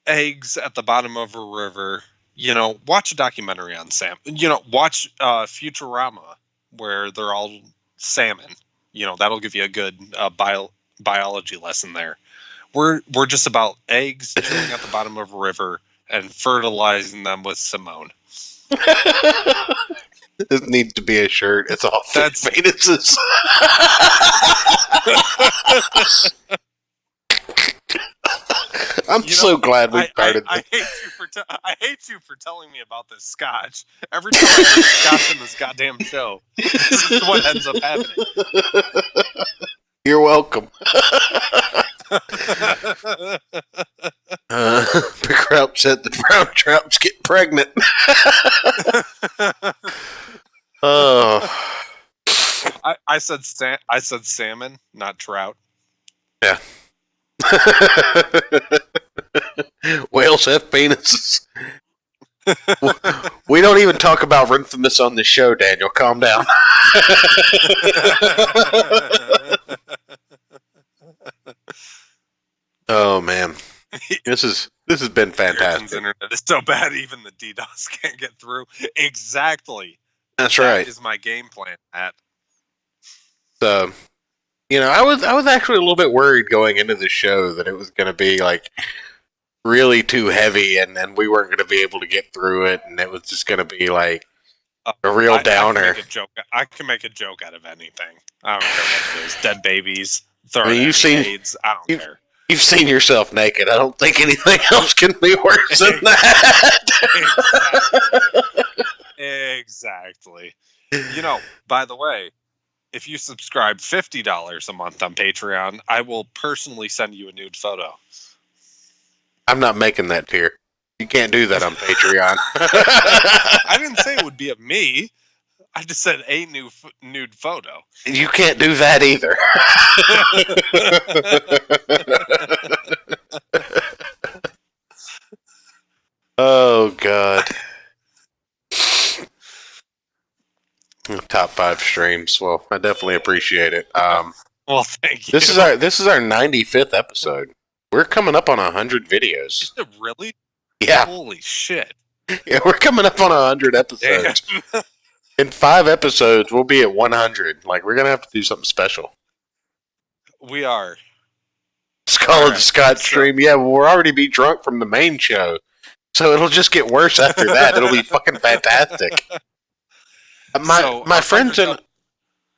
Eggs at the bottom of a river. Watch a documentary on salmon. Watch Futurama, where they're all salmon. That'll give you a good biology lesson there. We're just about eggs chilling at the bottom of a river and fertilizing them with Simone. This needs to be a shirt. It's all fish penises. I'm so glad we started. I hate you for telling me about this scotch. Every time I drink scotch in this goddamn show, this is what ends up happening. You're welcome. The Crouch said the brown trouts get pregnant. Oh, I said salmon, not trout. Yeah. Whales have penises. We don't even talk about Infamous on this show, Daniel. Calm down. Oh man, this has been fantastic. Internet is so bad, even the DDoS can't get through. Exactly. That's right. That is my game plan, Matt. So, I was actually a little bit worried going into the show that it was going to be like really too heavy, and we weren't going to be able to get through it, and it was just going to be like a real downer. I can make a joke out of anything. I don't care what it is. Dead babies, throwing grenades. I don't care. You've seen yourself naked. I don't think anything else can be worse than that. Exactly. By the way, if you subscribe $50 a month on Patreon, I will personally send you a nude photo. I'm not making that tier. You can't do that on Patreon. I didn't say it would be of me. I just said a nude photo. You can't do that either. Oh, God. Top 5 streams. Well, I definitely appreciate it. Well, thank you. This is our 95th episode. We're coming up on 100 videos. Is it really? Yeah. Holy shit. Yeah, we're coming up on 100 episodes. In 5 episodes, we'll be at 100. Like, we're going to have to do something special. We are. Skull of the Scott stream. Yeah, we'll already be drunk from the main show. So it'll just get worse after that. It'll be fucking fantastic. My friends in...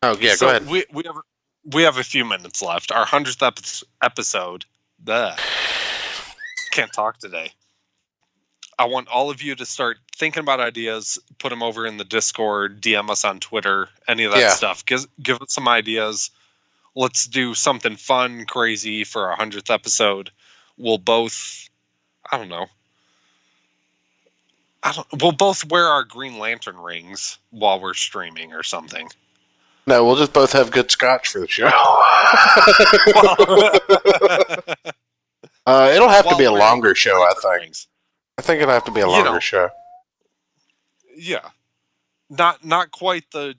Oh, yeah, go ahead. We have a few minutes left. Our 100th episode. Can't talk today. I want all of you to start thinking about ideas, put them over in the Discord, DM us on Twitter, any of that stuff. Give us some ideas. Let's do something fun, crazy for our 100th episode. We'll both, I don't know. We'll both wear our Green Lantern rings while we're streaming or something. No, we'll just both have good scotch for the show. It'll have to be a longer show, I think. Rings. I think it'll have to be a longer show. Yeah. Not quite the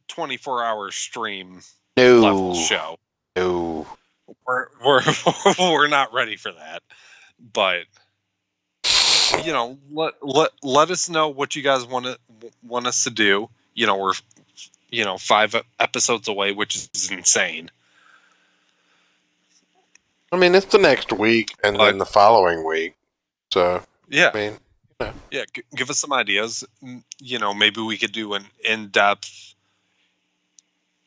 24-hour stream level show. No. We're not ready for that. But let us know what you guys want us to do. We're 5 episodes away, which is insane. I mean, it's the next week and then the following week. So yeah, I mean, yeah. Give us some ideas. Maybe we could do an in-depth,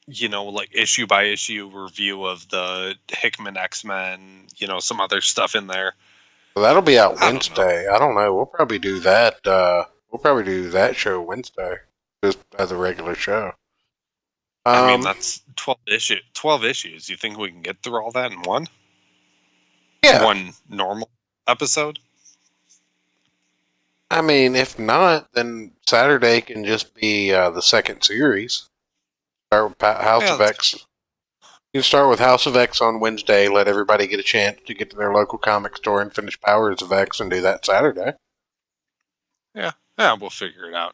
like issue by issue review of the Hickman X-Men. Some other stuff in there. Well, that'll be out Wednesday. I don't know. We'll probably do that. We'll probably do that show Wednesday, just as a regular show. I mean, that's 12 issues. You think we can get through all that in one? Yeah. One normal episode? I mean, if not, then Saturday can just be the second series. Start with House of X. You can start with House of X on Wednesday, let everybody get a chance to get to their local comic store and finish Powers of X and do that Saturday. Yeah, we'll figure it out.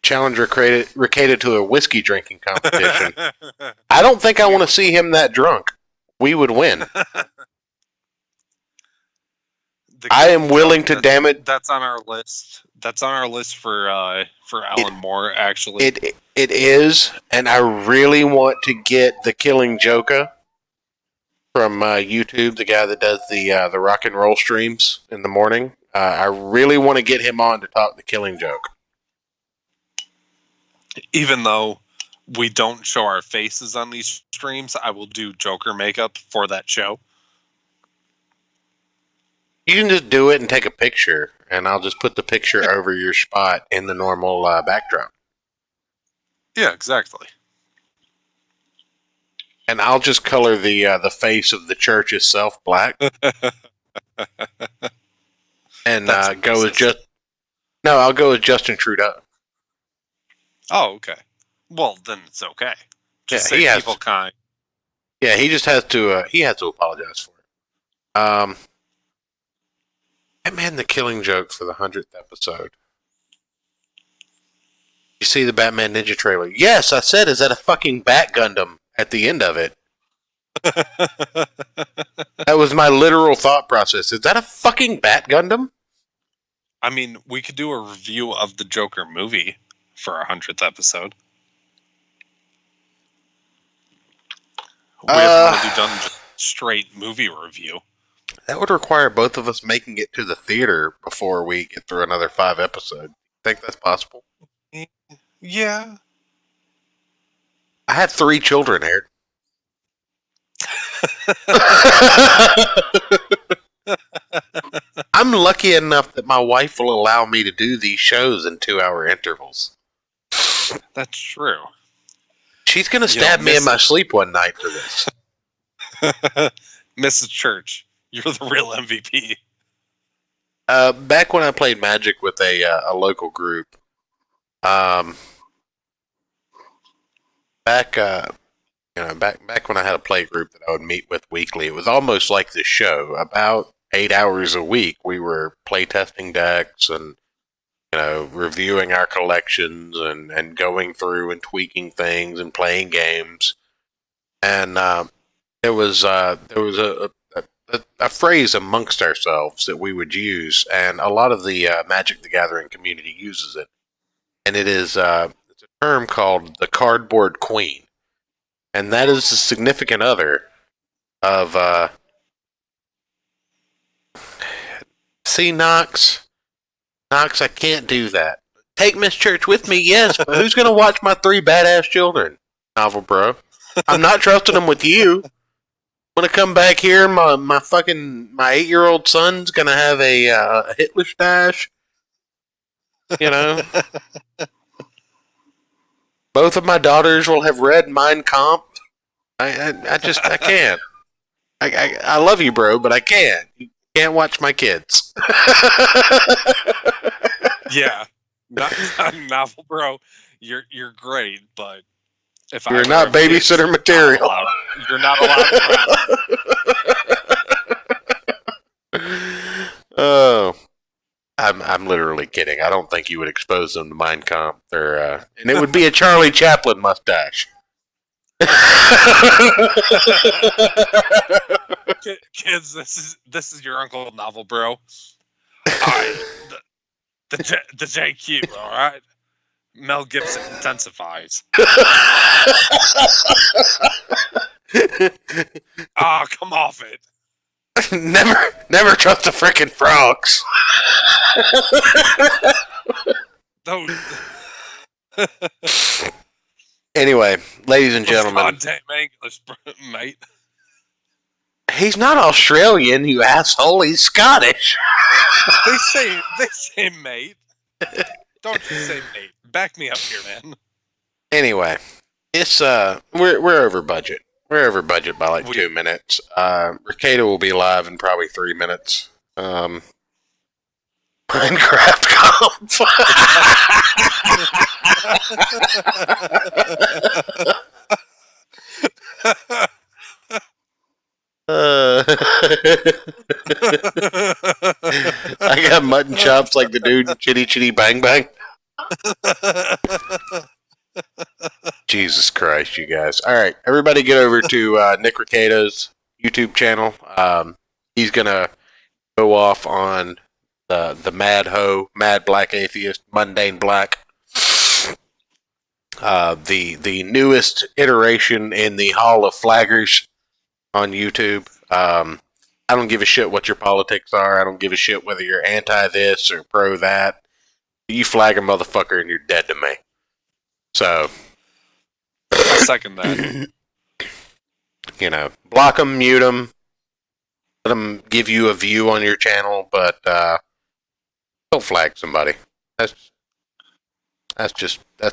Challenger created to a whiskey drinking competition. I don't think I want to see him that drunk. We would win. I am willing to damage. That's on our list. That's on our list for Alan Moore. Actually, it is, and I really want to get the Killing Joker from YouTube, the guy that does the rock and roll streams in the morning. I really want to get him on to talk the Killing Joke. Even though we don't show our faces on these streams, I will do Joker makeup for that show. You can just do it and take a picture, and I'll just put the picture over your spot in the normal backdrop. Yeah, exactly. And I'll just color the face of the church itself black. And I'll go with Justin Trudeau. Oh, okay. Well, then it's okay. Just yeah, say people kind. Yeah, he just has to. He has to apologize for it. Batman the Killing Joke for the 100th episode. You see the Batman Ninja trailer? Yes, I said, is that a fucking Bat Gundam at the end of it? That was my literal thought process. Is that a fucking Bat Gundam? I mean, we could do a review of the Joker movie for our 100th episode. We haven't really done just straight movie review. That would require both of us making it to the theater before we get through another 5 episodes. Think that's possible? Yeah. I have 3 children, Aaron. I'm lucky enough that my wife will allow me to do these shows in 2-hour intervals. That's true. She's going to stab me in my sleep one night for this. Mrs. Church, you're the real MVP. Back when I played Magic with a local group, back when I had a play group that I would meet with weekly, it was almost like the show. About 8 hours a week, we were play testing decks and reviewing our collections and going through and tweaking things and playing games. And there was a phrase amongst ourselves that we would use, and a lot of the Magic the Gathering community uses it. And it's a term called the Cardboard Queen. And that is the significant other of see, Knox, I can't do that. Take Miss Church with me, yes, but who's going to watch my 3 badass children? Novel bro. I'm not trusting them with you. I'm going to come back here, my 8-year-old son's going to have a Hitler stash. Both of my daughters will have read Mein Kampf. I can't. I love you, bro, but I can't. You can't watch my kids. Yeah, novel, bro. You're great, but if you're not babysitter material, you're not allowed. Oh, I'm literally kidding. I don't think you would expose them to Mein Kampf. And it would be a Charlie Chaplin mustache. Kids, this is your Uncle Novel, bro. The JQ, all right. Mel Gibson intensifies. Come off it. Never trust the frickin' frogs. Anyway, ladies and gentlemen. Goddamn English, mate. He's not Australian, you asshole. He's Scottish. They say mate. Don't just say mate. Back me up here, man. Anyway, it's we're over budget. We're over budget by like 2 minutes. Ricada will be live in probably 3 minutes. Minecraft comp. I got mutton chops like the dude in Chitty Chitty Bang Bang. Jesus Christ, you guys. All right, everybody get over to Nick Ricado's YouTube channel. He's going to go off on the Mad Black Atheist, Mundane Black. The newest iteration in the Hall of Flaggers on YouTube. I don't give a shit what your politics are. I don't give a shit whether you're anti this or pro that. You flag a motherfucker and you're dead to me. So, I second that. Block them, mute them, let them give you a view on your channel, but don't flag somebody. That's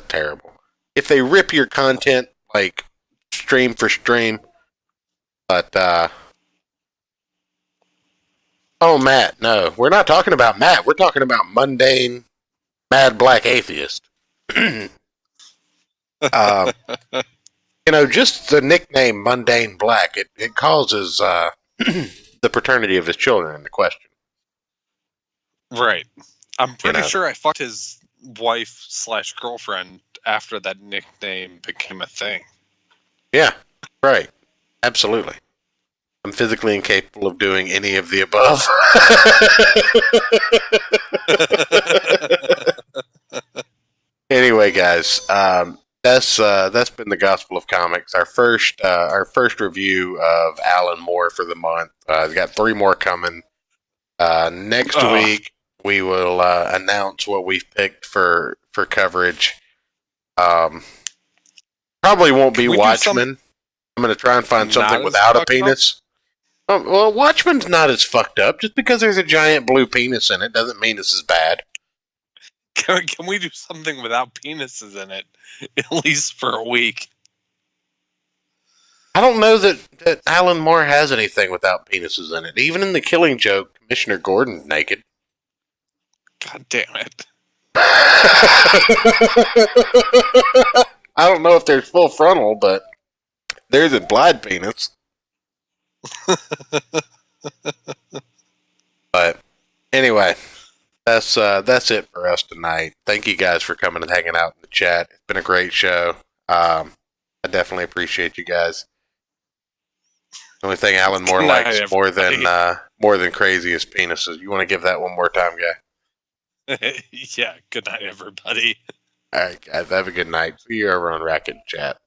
terrible. If they rip your content like stream for stream, but Matt, no, we're not talking about Matt. We're talking about Mundane Mad Black Atheist. just the nickname Mundane Black, it causes the paternity of his children into question. Right. I'm pretty sure I fucked his wife/girlfriend after that nickname became a thing. Yeah, right. Absolutely. I'm physically incapable of doing any of the above. Anyway, guys, that's been the Gospel of Comics. Our first review of Alan Moore for the month. We've got 3 more coming. Next week we will announce what we've picked for coverage. Probably won't be Watchmen. I'm going to try and find something without a penis. Well, Watchmen's not as fucked up. Just because there's a giant blue penis in it doesn't mean this is bad. Can we do something without penises in it, at least for a week? I don't know that Alan Moore has anything without penises in it. Even in The Killing Joke, Commissioner Gordon's naked. God damn it. I don't know if there's full frontal, but there's a implied penis. But anyway, that's it for us tonight. Thank you guys for coming and hanging out in the chat. It's been a great show. I definitely appreciate you guys. The only thing Alan Moore likes more than crazy is penises. You want to give that one more time, guy? Yeah, good night, everybody. All right, guys, have a good night. See you over on Racket Chat.